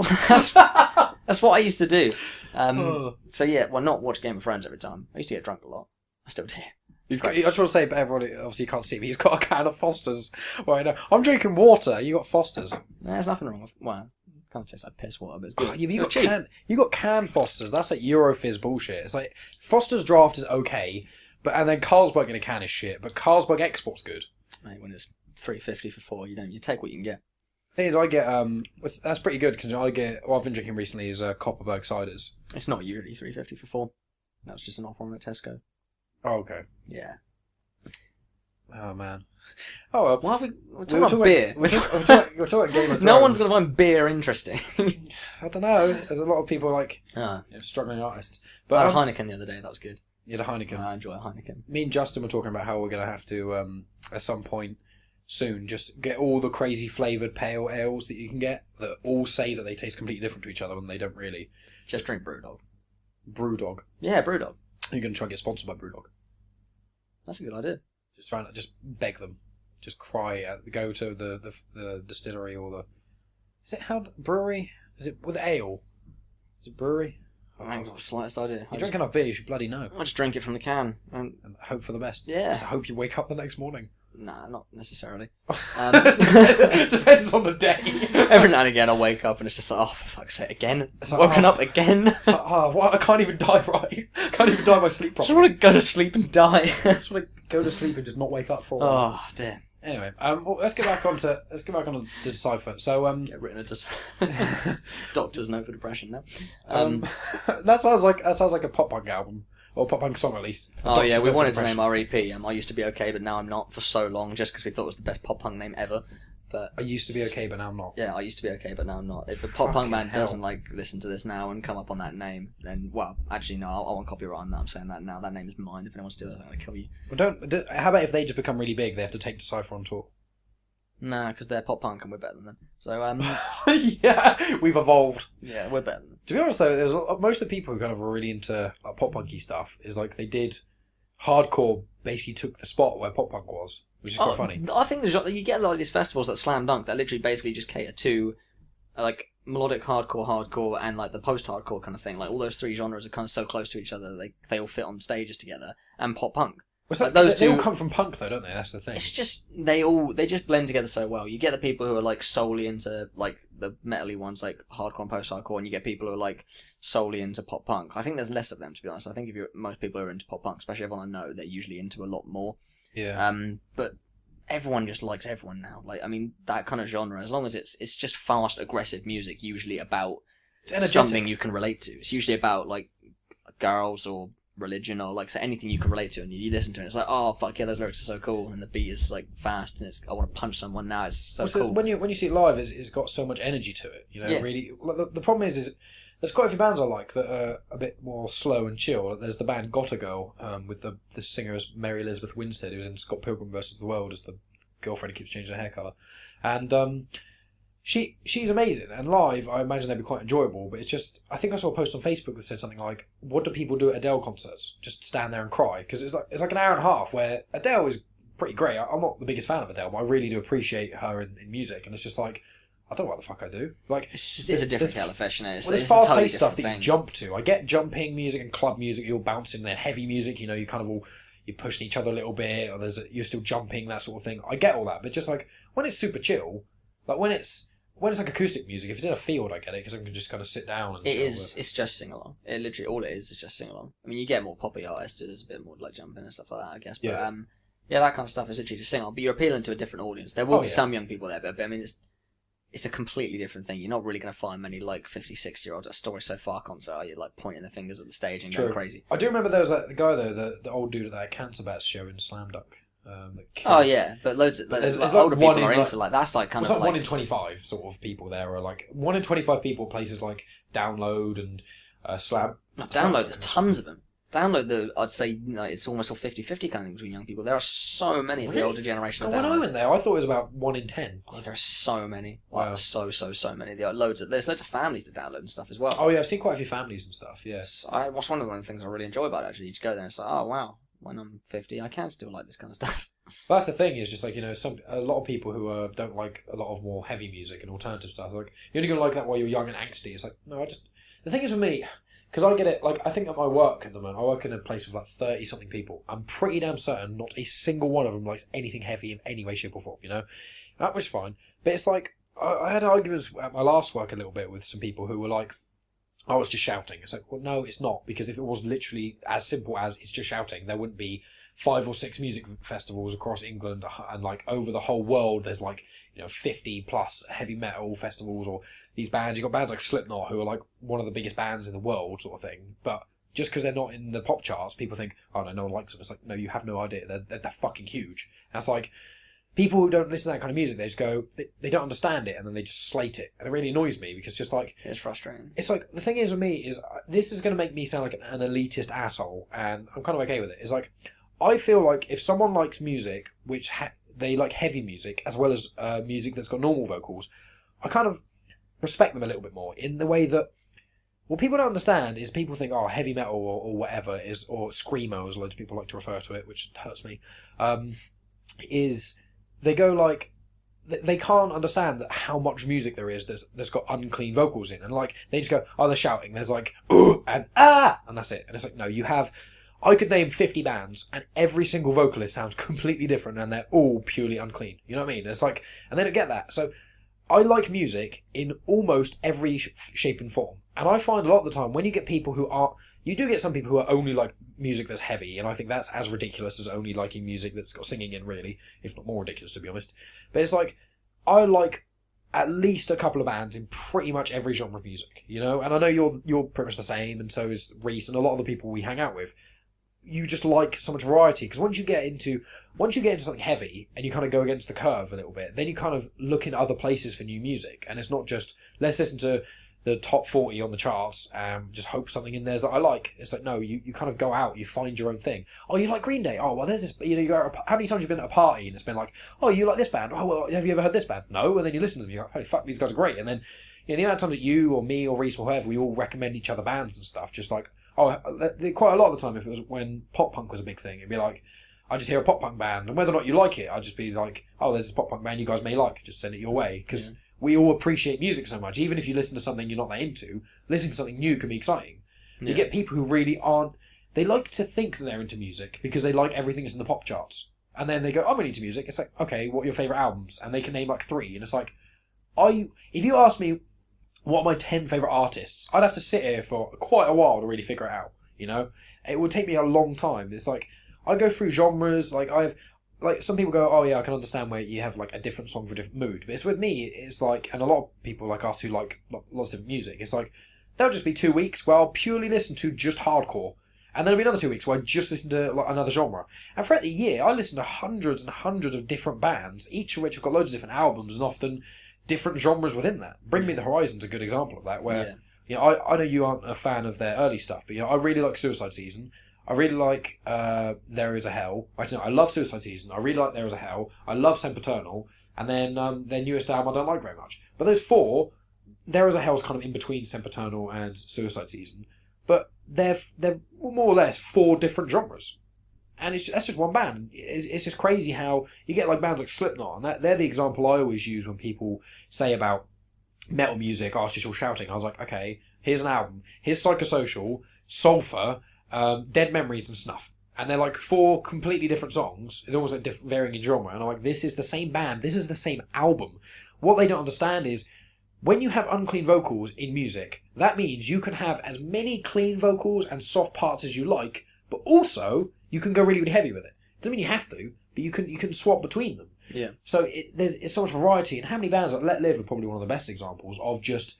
That's what I used to do. So yeah, well, not watch Game of Thrones every time. I used to get drunk a lot. I still do. I just want to say, but everyone obviously you can't see me. He's got a can of Foster's right now. I'm drinking water. You got Foster's. There's nothing wrong with. Well, it kind of tastes like piss water, but it's good. Yeah, you got canned Foster's. That's like Eurofizz bullshit. It's like Foster's draft is okay, and then Carlsberg in a can is shit. But Carlsberg Export's good. Mate, when it's $3.50 for 4, you take what you can get. Thing is, I get that's pretty good because what I've been drinking recently is Copperberg ciders. It's not usually $3.50 for 4. That was just an offer on at Tesco. Oh, okay. Yeah. Oh man. Oh well. Why have we're talking about beer. We're talking Game of Thrones. No one's gonna find beer interesting. I don't know. There's a lot of people like struggling artists. But I had a Heineken the other day. That was good. You had a Heineken. I enjoy a Heineken. Me and Justin were talking about how we're gonna have to at some point soon just get all the crazy flavoured pale ales that you can get that all say that they taste completely different to each other when they don't really. Just drink Brewdog. Brewdog. Yeah, Brewdog. You're gonna try and get sponsored by Brewdog. That's a good idea. Just beg them, just cry. Go to the distillery or the. Is it brewery? Is it with ale? Is it brewery? I haven't got the slightest idea. You drink enough beer, you should bloody know. I just drink it from the can and hope for the best. Yeah. So hope you wake up the next morning. Nah, not necessarily. Depends on the day. Every now and again, I wake up and it's just like, oh, for fuck's sake, again? Like, Woken up again? It's like, what? I can't even die right. I can't even die by sleep I just properly. want to go to sleep and die. I just want to go to sleep and just not wake up for a while. Oh, dear. Anyway, well, let's get back on to Decipher. So, Get written a doctor's note for depression now. that sounds like a pop punk album. Or pop punk song, at least. Oh yeah, we wanted to name our EP. I used to be okay, but now I'm not for so long, just because we thought it was the best pop punk name ever. But I used to be okay, but now I'm not. Yeah, I used to be okay, but now I'm not. If the pop punk band doesn't listen to this now and come up on that name, then actually no, I want copyright on that. I'm saying that now. That name is mine. If anyone steals it, I'm gonna kill you. Well, how about if they just become really big, they have to take Decipher on tour? Nah, because they're pop punk and we're better than them. So yeah, we've evolved. Yeah, we're better than them. To be honest though, most of the people who kind of are really into like, pop punky stuff is like they did. hardcore basically took the spot where pop punk was, which is quite funny. I think you get a lot of these festivals that slam dunk that literally basically just cater to like melodic hardcore, and like the post-hardcore kind of thing. Like all those three genres are kind of so close to each other that they all fit on stages together. And pop punk. Like they all come from punk though, don't they? That's the thing. It's just they just blend together so well. You get the people who are like solely into like the metal-y ones, like hardcore and post-hardcore, and you get people who are like solely into pop punk. I think there's less of them, to be honest. I think most people who are into pop punk, especially everyone I know, they're usually into a lot more. Yeah. But everyone just likes everyone now. Like, I mean, that kind of genre, as long as it's just fast, aggressive music, usually about something you can relate to. It's usually about like girls or religion or like so anything you can relate to, and you listen to it, it's like, oh fuck yeah, those lyrics are so cool, and the beat is like fast, and I want to punch someone now. It's so cool. When you see it live, it's got so much energy to it. You know, Yeah. really. The problem is there's quite a few bands I like that are a bit more slow and chill. There's the band Gotta Girl, with the singer is Mary Elizabeth Winstead, who's in Scott Pilgrim vs. the World as the girlfriend who keeps changing her hair colour, and she's amazing, and live I imagine they'd be quite enjoyable, but it's just, I think I saw a post on Facebook that said something like, what do people do at Adele concerts? Just stand there and cry? Because it's like an hour and a half where Adele is pretty great. I'm not the biggest fan of Adele, but I really do appreciate her in music, and it's just like, I don't know what the fuck I do. Like, it's a different kettle of fish, isn't it? There's fast-paced stuff that you jump to. I get jumping music and club music, you're bouncing, then heavy music, you know, you kind of all, you're pushing each other a little bit, or you're still jumping, that sort of thing. I get all that, but just like, when it's super chill, like when it's like acoustic music, if it's in a field, I get it, because I can just kind of sit down and chill. It's just sing-along. It literally, all it is just sing-along. I mean, you get more poppy artists, there's a bit more like jumping and stuff like that, I guess. But, yeah, that kind of stuff is literally just sing-along. But you're appealing to a different audience. There will be some young people there, but I mean, it's a completely different thing. You're not really going to find many like 50, 60-year-olds at a Story So Far concert, are you? Like pointing their fingers at the stage and going crazy. I do remember there was the guy though, the old dude at that Cancer Bats show in Slam Dunk. Oh yeah, but loads of there's like, like older people are like, into like that's like kind it's of like 1 in 25 sort of people there, or like 1 in 25 people places like Download and Slam. Download, there's tons of them. Download, I'd say it's almost all 50-50 kind of thing between young people. There are so many of the older generation. When I went there, I thought it was about 1 in 10. Yeah, there are so many. Like, Wow. so many. There's loads of families that download and stuff as well. Oh yeah, I've seen quite a few families and stuff. Yeah. That's one of the things I really enjoy about it, actually. You just go there and it's like, oh wow, when I'm 50, I can still like this kind of stuff. But that's the thing, is just like, you know, a lot of people who don't like a lot of more heavy music and alternative stuff, like, you're only going to like that while you're young and angsty. It's like, no, the thing is with me, because I get it, like, I think at my work at the moment, I work in a place with like 30-something people. I'm pretty damn certain not a single one of them likes anything heavy in any way, shape or form, you know? That was fine. But it's like, I had arguments at my last work a little bit with some people who were like, I was just shouting. It's like, well, no, it's not, because if it was literally as simple as it's just shouting, there wouldn't be 5 or 6 music festivals across England, and like over the whole world there's like, you know, 50 plus heavy metal festivals, or these bands. You've got bands like Slipknot, who are like one of the biggest bands in the world sort of thing, but just because they're not in the pop charts, people think, oh no one likes them. It's like, no, you have no idea, they're fucking huge. And it's like, people who don't listen to that kind of music, they just go, they don't understand it, and then they just slate it, and it really annoys me, because just like, It's frustrating. it's like, the thing is with me is, this is going to make me sound like an elitist asshole, and I'm kind of okay with it. It's like, I feel like if someone likes music, which they like heavy music, as well as music that's got normal vocals, I kind of respect them a little bit more, in the way that, what people don't understand is, people think, oh, heavy metal or whatever is, or screamo, as loads of people like to refer to it, which hurts me, is, they go like, they can't understand that how much music there is that's got unclean vocals in, and like, they just go, oh, they're shouting, there's like, ooh, and ah, and that's it. And it's like, no, I could name 50 bands, and every single vocalist sounds completely different, and they're all purely unclean. You know what I mean? It's like, and they don't get that. So, I like music in almost every shape and form. And I find a lot of the time, when you get people who are, you do get some people who are only like music that's heavy, and I think that's as ridiculous as only liking music that's got singing in, really, if not more ridiculous, to be honest. But it's like, I like at least a couple of bands in pretty much every genre of music, you know? And I know you're pretty much the same, and so is Reese, and a lot of the people we hang out with. You just like so much variety, because once you get into something heavy and you kind of go against the curve a little bit, then you kind of look in other places for new music, and it's not just, let's listen to the top 40 on the charts and just hope something in there's that I like. It's like, no, you kind of go out, you find your own thing. Oh, you like Green Day? Oh, well, there's this, you know, you go, how many times have you been at a party and it's been like, oh, you like this band? Oh, well, have you ever heard this band? No. And then you listen to them, you're like, holy fuck, these guys are great. And then, you know, the amount of times that you or me or Reese or whoever, we all recommend each other bands and stuff, just like, quite a lot of the time, if it was when pop punk was a big thing, it'd be like, I just hear a pop punk band, and whether or not you like it, I'd just be like, oh, there's this pop punk band you guys may like, just send it your way, because we all appreciate music so much. Even if you listen to something you're not that into, listening to something new can be exciting. You get people who really aren't. They like to think that they're into music because they like everything that's in the pop charts, and then they go, I'm really into music. It's like, okay, what are your favourite albums? And they can name like 3, and it's like, if you ask me what are my 10 favourite artists, I'd have to sit here for quite a while to really figure it out, you know? It would take me a long time. It's like, I go through genres, like some people go, oh yeah, I can understand where you have like a different song for a different mood, but it's with me, it's like, and a lot of people like us who like lots of different music, it's like, there'll just be 2 weeks where I'll purely listen to just hardcore, and then there'll be another 2 weeks where I just listen to like another genre. And throughout the year, I listen to hundreds and hundreds of different bands, each of which have got loads of different albums and often different genres within that. Bring Me the Horizon's a good example of that, where you know, I know you aren't a fan of their early stuff, but you know, I really like Suicide Season. I really like There Is a Hell. Actually, no, I love Suicide Season. I really like There Is a Hell. I love Sempiternal, and then their newest album I don't like very much. But those 4, There Is a Hell's kind of in between Sempiternal and Suicide Season, but they're more or less 4 different genres. And that's just one band. It's just crazy how you get like bands like Slipknot, and they're the example I always use when people say about metal music, oh, it's just all shouting. I was like, okay, here's an album. Here's Psychosocial, Sulphur, Dead Memories, and Snuff. And they're like 4 completely different songs. It's almost like varying in genre. And I'm like, this is the same band. This is the same album. What they don't understand is, when you have unclean vocals in music, that means you can have as many clean vocals and soft parts as you like, but also you can go really, really heavy with it. Doesn't mean you have to, but you can swap between them. Yeah. So it's so much variety, and how many bands like Let Live are probably one of the best examples of just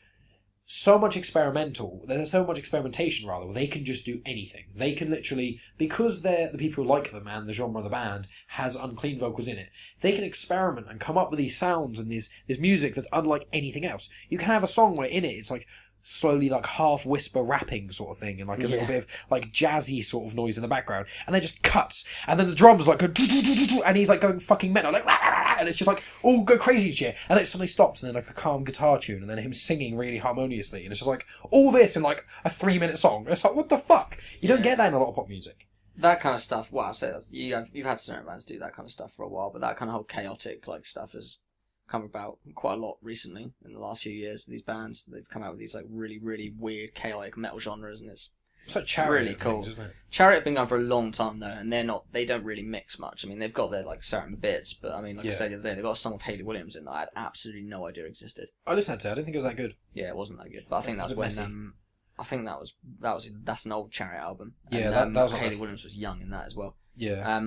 so much experimental. There's so much experimentation rather. Where they can just do anything. They can literally, because they're the people who like them and the genre of the band has unclean vocals in it. They can experiment and come up with these sounds and this music that's unlike anything else. You can have a song where in it it's like slowly like half whisper rapping sort of thing and like a little bit of like jazzy sort of noise in the background, and then just cuts, and then the drums like go and he's like going fucking metal like and it's just like all go crazy shit, and then it suddenly stops and then like a calm guitar tune and then him singing really harmoniously, and it's just like all this in like a 3-minute song. It's like, what the fuck? You don't get that in a lot of pop music. That kind of stuff. Well, I say that's you've had certain bands do that kind of stuff for a while, but that kind of whole chaotic like stuff has come about quite a lot recently in the last few years. These bands, they've come out with these like really, really weird, chaotic metal genres, and it's like Chariot, really cool. Things, isn't it? Chariot have been going for a long time though, and they don't really mix much. I mean, they've got their like certain bits, but I mean, like I said the other day, they've got a song of Hayley Williams in that I had absolutely no idea existed. I listened to it. I didn't think it was that good. Yeah, it wasn't that good, but I think that's when messy. I think that's an old Chariot album. Yeah, and, that was Hayley Williams was young in that as well. Yeah.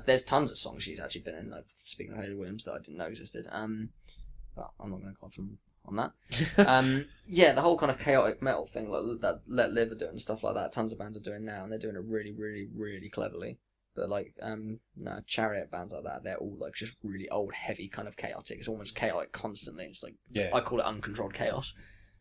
There's tons of songs she's actually been in. Like speaking of Hayley Williams, that I didn't know existed. But I'm not going to comment on that. Yeah, the whole kind of chaotic metal thing like that Let Live are doing and stuff like that. Tons of bands are doing now, and they're doing it really, really, really cleverly. But like, no, Chariot bands like that, they're all like just really old, heavy, kind of chaotic. It's almost chaotic constantly. It's like I call it uncontrolled chaos,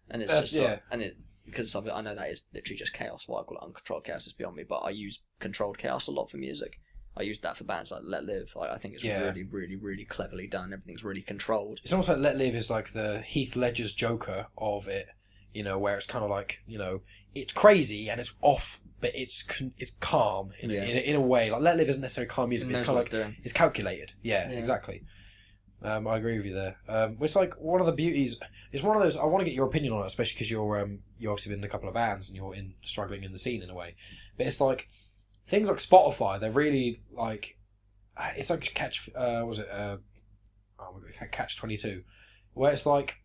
and it's just and it because of it, I know that is literally just chaos. Why I call it uncontrolled chaos is beyond me. But I use controlled chaos a lot for music. I use that for bands like Let Live. I think it's really, really, really cleverly done. Everything's really controlled. It's almost like Let Live is like the Heath Ledger's Joker of it, you know, where it's kind of like, you know, it's crazy and it's off, but it's calm in a way. Like Let Live isn't necessarily calm music, but it's kind of like it's calculated. Yeah, exactly. I agree with you there. It's like one of the beauties. It's one of those. I want to get your opinion on it, especially because you're obviously been in a couple of bands and you're struggling in the scene in a way. But it's like things like Spotify. They're really like it's like Catch 22, where it's like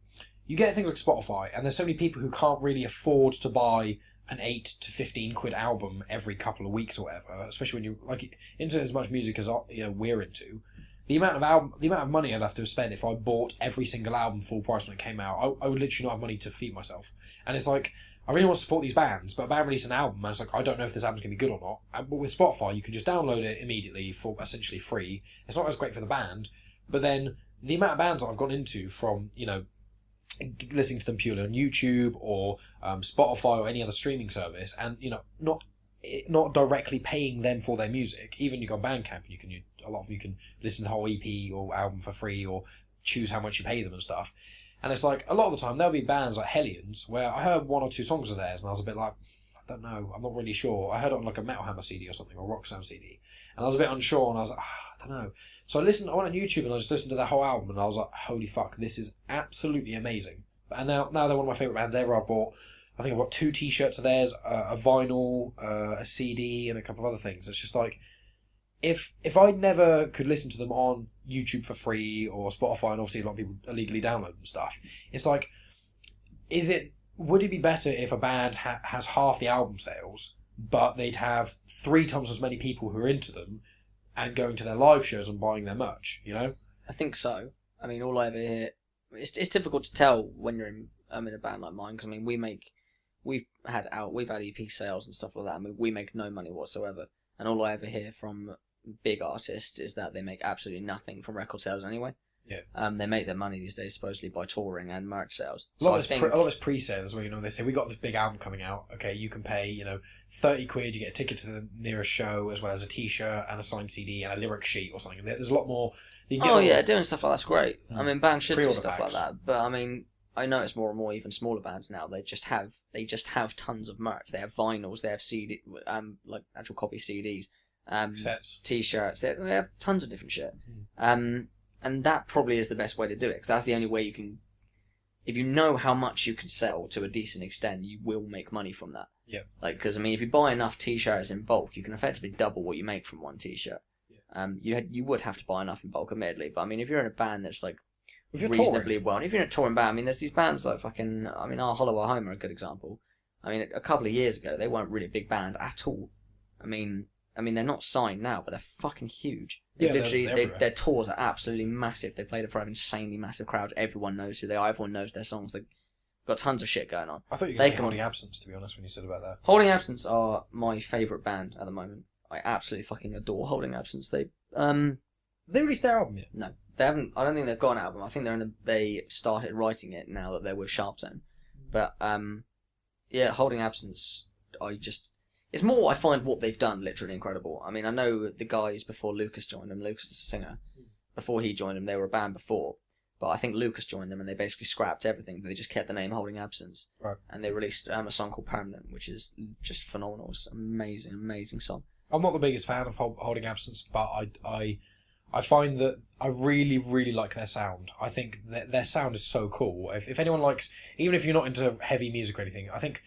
you get things like Spotify, and there's so many people who can't really afford to buy an 8 to 15 quid album every couple of weeks or whatever. Especially when you're like into as much music as we're into. The amount of money I'd have to spend if I bought every single album full price when it came out, I would literally not have money to feed myself. And it's like, I really want to support these bands, but a band released an album, and it's like, I don't know if this album's going to be good or not. But with Spotify, you can just download it immediately for essentially free. It's not as great for the band, but then the amount of bands that I've gone into from, you know, listening to them purely on YouTube or Spotify or any other streaming service, and, you know, not directly paying them for their music. Even you go on Bandcamp, and a lot of them you can listen to the whole EP or album for free or choose how much you pay them and stuff. And it's like, a lot of the time, there'll be bands like Hellions, where I heard 1 or 2 songs of theirs, and I was a bit like, don't know. I'm not really sure. I heard it on like a Metal Hammer CD or something, or Rock Sound CD, and I was a bit unsure, and I was like, I don't know. So I went on YouTube and I just listened to their whole album, and I was like, holy fuck, this is absolutely amazing. And now they're one of my favourite bands ever. I think I've got 2 T-shirts of theirs, a vinyl, a CD, and a couple of other things. It's just like, if I never could listen to them on YouTube for free or Spotify, and obviously a lot of people illegally download and stuff, it's like, would it be better if a band has half the album sales, but they'd have 3 times as many people who are into them and going to their live shows and buying their merch, you know? I think so. I mean, all I ever hear... It's difficult to tell when you're in a band like mine, because, I mean, we've had EP sales and stuff like that. I mean, we make no money whatsoever. And all I ever hear from big artists is that they make absolutely nothing from record sales anyway. Yeah. They make their money these days supposedly by touring and merch sales. A lot of it's pre-sales as well, you know. They say, we got this big album coming out, okay, you can pay, you know, 30 quid, you get a ticket to the nearest show, as well as a T-shirt and a signed CD and a lyric sheet or something. There's a lot more... doing stuff like that's great. I mean, bands should do Pre-order stuff packs. like that. But, I mean, I notice more and more even smaller bands now, they just have tons of merch. They have vinyls, they have CD, like actual copy CDs, Sets. T-shirts, they have tons of different shit. And that probably is the best way to do it, because that's the only way you can... If you know how much you can sell to a decent extent, you will make money from that. Yeah. Like, because, I mean, if you buy enough T-shirts in bulk, you can effectively double what you make from one T-shirt. Yeah. You would have to buy enough in bulk, admittedly, but, I mean, if you're in a band that's, like, reasonably well... If you're in a touring band, I mean, there's these bands like fucking... I mean, Our Hollow Our Home are a good example. I mean, a couple of years ago, they weren't really a big band at all. I mean, they're not signed now, but they're fucking huge. Their tours are absolutely massive. They played in front of insanely massive crowds. Everyone knows who they are. Everyone knows their songs. They've got tons of shit going on. I thought you were going to say Holding Absence, to be honest, when you said about that. Holding Absence are my favourite band at the moment. I absolutely fucking adore Holding Absence. They released their album yet? No, they haven't. I don't think they've got an album. I think they started writing it now that they're with Sharp Zone. But yeah, Holding Absence, it's more, I find what they've done literally incredible. I mean, I know the guys before Lucas joined them. Lucas is a singer. Before he joined them, they were a band before. But I think Lucas joined them and they basically scrapped everything. But they just kept the name Holding Absence. Right. And they released a song called Permanent, which is just phenomenal. It's an amazing, amazing song. I'm not the biggest fan of Holding Absence, but I find that I really, really like their sound. I think their sound is so cool. If anyone likes... Even if you're not into heavy music or anything, I think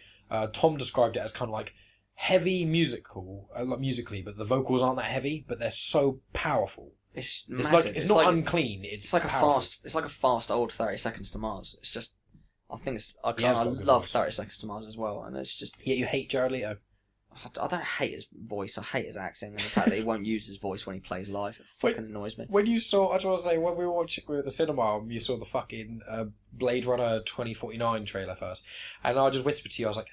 Tom described it as kind of like... heavy musically, but the vocals aren't that heavy, but they're so powerful. It's not unclean. It's like powerful. It's like a fast old 30 Seconds to Mars. It's just, I love 30 Seconds to Mars as well, and it's just. Yeah, you hate Jared Leto. I don't hate his voice. I hate his accent and the fact that he won't use his voice when he plays live. It fucking annoys me. When you saw, I just want to say, when we were at the cinema, you saw the fucking Blade Runner 2049 trailer first, and I just whispered to you, I was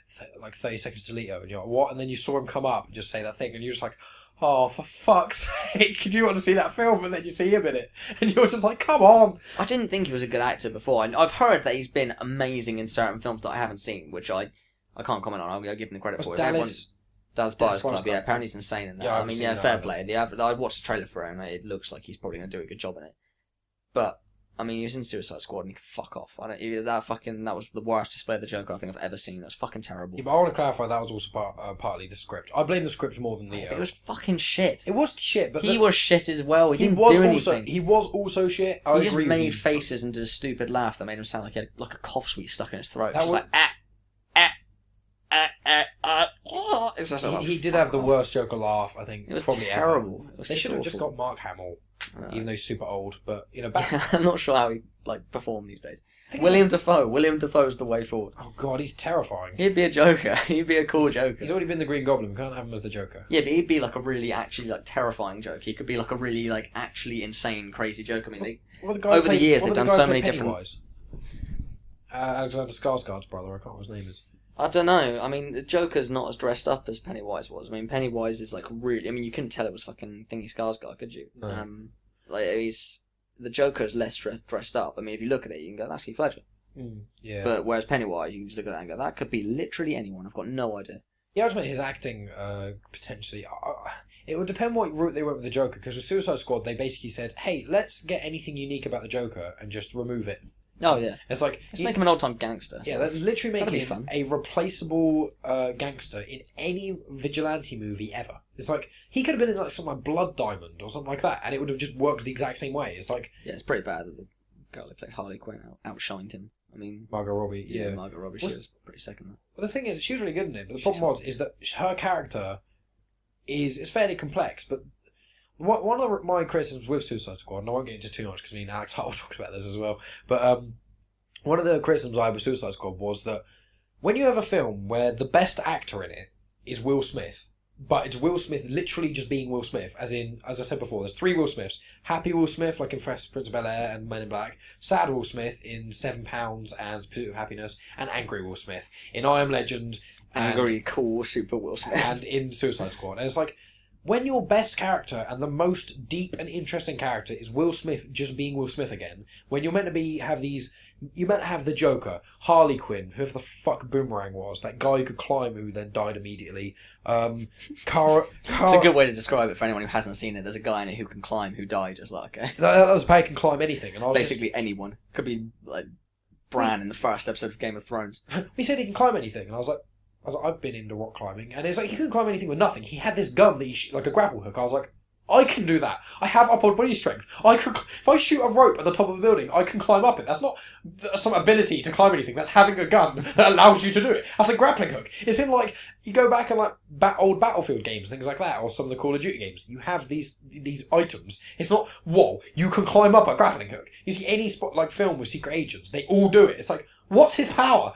like 30 Seconds to Leto, and you're like, what? And then you saw him come up and just say that thing, and you're just like, oh, for fuck's sake, do you want to see that film? And then you see him in it, and you're just like, come on. I didn't think he was a good actor before, and I've heard that he's been amazing in certain films that I haven't seen, which I can't comment on. I'll give him the credit for it. Dallas Buyers Club, yeah, apparently he's insane in that. Yeah, I mean, yeah, fair play. I watched the trailer for him, it looks like he's probably going to do a good job in it. But, I mean, he was in Suicide Squad and he can fuck off. That was the worst display of the Joker I think I've ever seen. That was fucking terrible. Yeah, but I want to clarify that was also partly the script. I blame the script more than Leo. It was fucking shit. It was shit, but... He was shit as well. He didn't do anything. He was also shit. He just made faces and did a stupid laugh that made him sound like he had like a cough sweet stuck in his throat. Just like, he did have the worst Joker laugh, I think. It was probably terrible. They should have just got Mark Hamill, even though he's super old. But back... I'm not sure how he performed these days. William Dafoe's the way forward. Oh god, he's terrifying. He'd be a Joker. He'd be a cool Joker. He's already been the Green Goblin. We can't have him as the Joker. Yeah, but he'd be like a really actually terrifying Joker. He could be like a really actually insane crazy Joker. I mean, over the years they've done so many different. Alexander Skarsgård's brother. I can't remember his name is. I don't know. I mean, the Joker's not as dressed up as Pennywise was. I mean, Pennywise is really... I mean, you couldn't tell it was fucking Thingy Skarsgård, could you? No. The Joker's less dressed up. I mean, if you look at it, you can go, that's Heath Ledger. Yeah. But whereas Pennywise, you can just look at that and go, that could be literally anyone. I've got no idea. Yeah, I just meant his acting, potentially... it would depend what route they went with the Joker, because with Suicide Squad, they basically said, hey, let's get anything unique about the Joker and just remove it. Oh yeah, It's like let's make him an old-time gangster. yeah, they're literally That'd be making fun. a replaceable gangster in any vigilante movie ever. It's like he could have been in like something like Blood Diamond or something like that, and it would have just worked the exact same way. It's like Yeah, it's pretty bad that the girl who played Harley Quinn outshined him. I mean, Margot Robbie. Yeah, Margot Robbie, she What's- was pretty sick in that. But the thing is, she was really good in it. But the problem is that her character is fairly complex. But one of my criticisms with Suicide Squad, and I won't get into too much because Alex Hart talked about this as well. But one of the criticisms I had with Suicide Squad was that when you have a film where the best actor in it is Will Smith, but it's Will Smith literally just being Will Smith, as I said before, there's 3 Will Smiths. Happy Will Smith, like in Fresh Prince of Bel-Air and Men in Black. Sad Will Smith in £7 and Pursuit of Happiness. And Angry Will Smith in I Am Legend. Angry, cool, super Will Smith. And in Suicide Squad. And it's like, when your best character and the most deep and interesting character is Will Smith just being Will Smith again, when you're meant to you're meant to have the Joker, Harley Quinn, whoever the fuck Boomerang was, that guy who could climb who then died immediately. It's a good way to describe it for anyone who hasn't seen it. There's a guy in it who can climb who died. It's like, okay. That was how he can climb anything. And I was Basically anyone. Could be like Bran in the first episode of Game of Thrones. he said he can climb anything, and I was like, I've been into rock climbing, and it's like he couldn't climb anything with nothing. He had this gun that like a grapple hook. I was like, I can do that. I have upward body strength. If I shoot a rope at the top of a building, I can climb up it. That's not some ability to climb anything. That's having a gun that allows you to do it. That's a grappling hook. It's in like you go back and like old Battlefield games, things like that, or some of the Call of Duty games. You have these items. It's not whoa. You can climb up a grappling hook. You see any like film with secret agents, they all do it. It's like what's his power?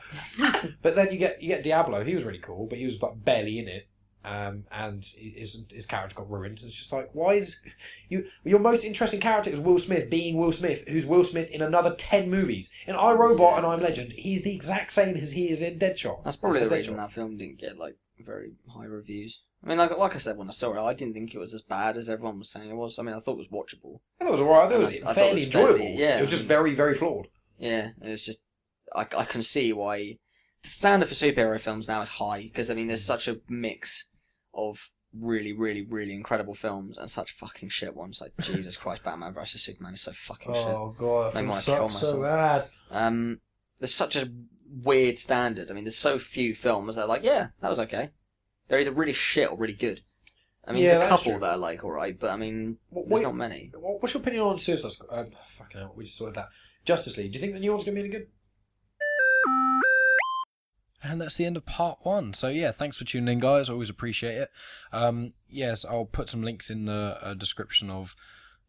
But then you get Diablo. He was really cool, but he was like barely in it. And his character got ruined. It's just like, why is your most interesting character is Will Smith being Will Smith, who's Will Smith in another 10 movies. In I, Robot and I'm Legend, he's the exact same as he is in Deadshot. That's probably the reason that film didn't get like very high reviews. I mean, like I said when I saw it, I didn't think it was as bad as everyone was saying it was. I mean, I thought it was watchable. I thought it was alright. I thought it was fairly enjoyable. Yeah, it was just very, very flawed. Yeah, it was just I can see why the standard for superhero films now is high because I mean, there's such a mix of really, really, really incredible films and such fucking shit ones. Like Jesus Christ, Batman vs Superman is so fucking shit. Oh god, I I feel feel so bad. There's such a weird standard. I mean, there's so few films that are like, yeah, that was okay. They're either really shit or really good. I mean, there's a couple that are like alright, but I mean, there's not many. What's your opinion on Suicide Squad? Fucking hell, we just sorted that. Justice League. Do you think the new one's gonna be any good? And that's the end of part 1. So yeah, thanks for tuning in, guys. I always appreciate it. Yes, I'll put some links in the description of,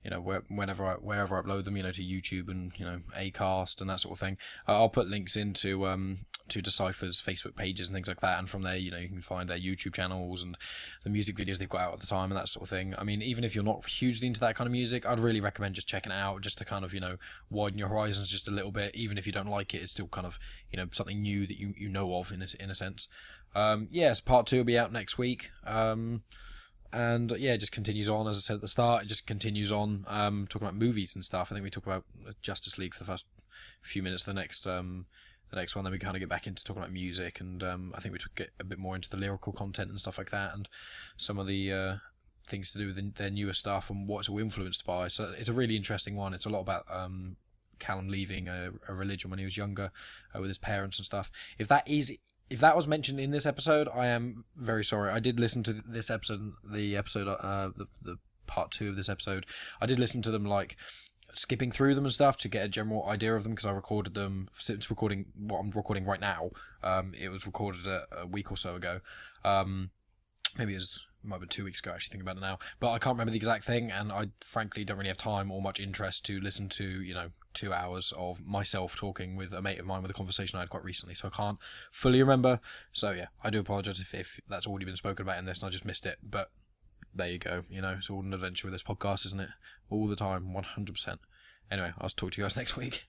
wherever I upload them, to YouTube and Acast and that sort of thing. I'll put links into to Decipher's Facebook pages and things like that, and from there, you can find their YouTube channels and the music videos they've got out at the time and that sort of thing. I mean, even if you're not hugely into that kind of music, I'd really recommend just checking it out, just to kind of widen your horizons just a little bit. Even if you don't like it, it's still kind of something new that you know of in a sense. Yes, part 2 will be out next week. And yeah, it just continues on, as I said at the start. It just continues on, talking about movies and stuff. I think we talk about Justice League for the first few minutes. The next one, then we kind of get back into talking about music, and I think we get a bit more into the lyrical content and stuff like that, and some of the things to do with their newer stuff and what it's all influenced by. So it's a really interesting one. It's a lot about Calum leaving a religion when he was younger with his parents and stuff. If that was mentioned in this episode, I am very sorry. I did listen to this episode, the part 2 of this episode. I did listen to them like skipping through them and stuff to get a general idea of them, because I recorded them since recording what I'm recording right now. It was recorded a week or so ago. Maybe it might be 2 weeks ago, actually, thinking about it now. But I can't remember the exact thing, and I frankly don't really have time or much interest to listen to 2 hours of myself talking with a mate of mine with a conversation I had quite recently, so I can't fully remember. So yeah, I do apologise if that's already been spoken about in this and I just missed it, but there you go. It's all an adventure with this podcast, isn't it? All the time, 100%. Anyway, I'll talk to you guys next week.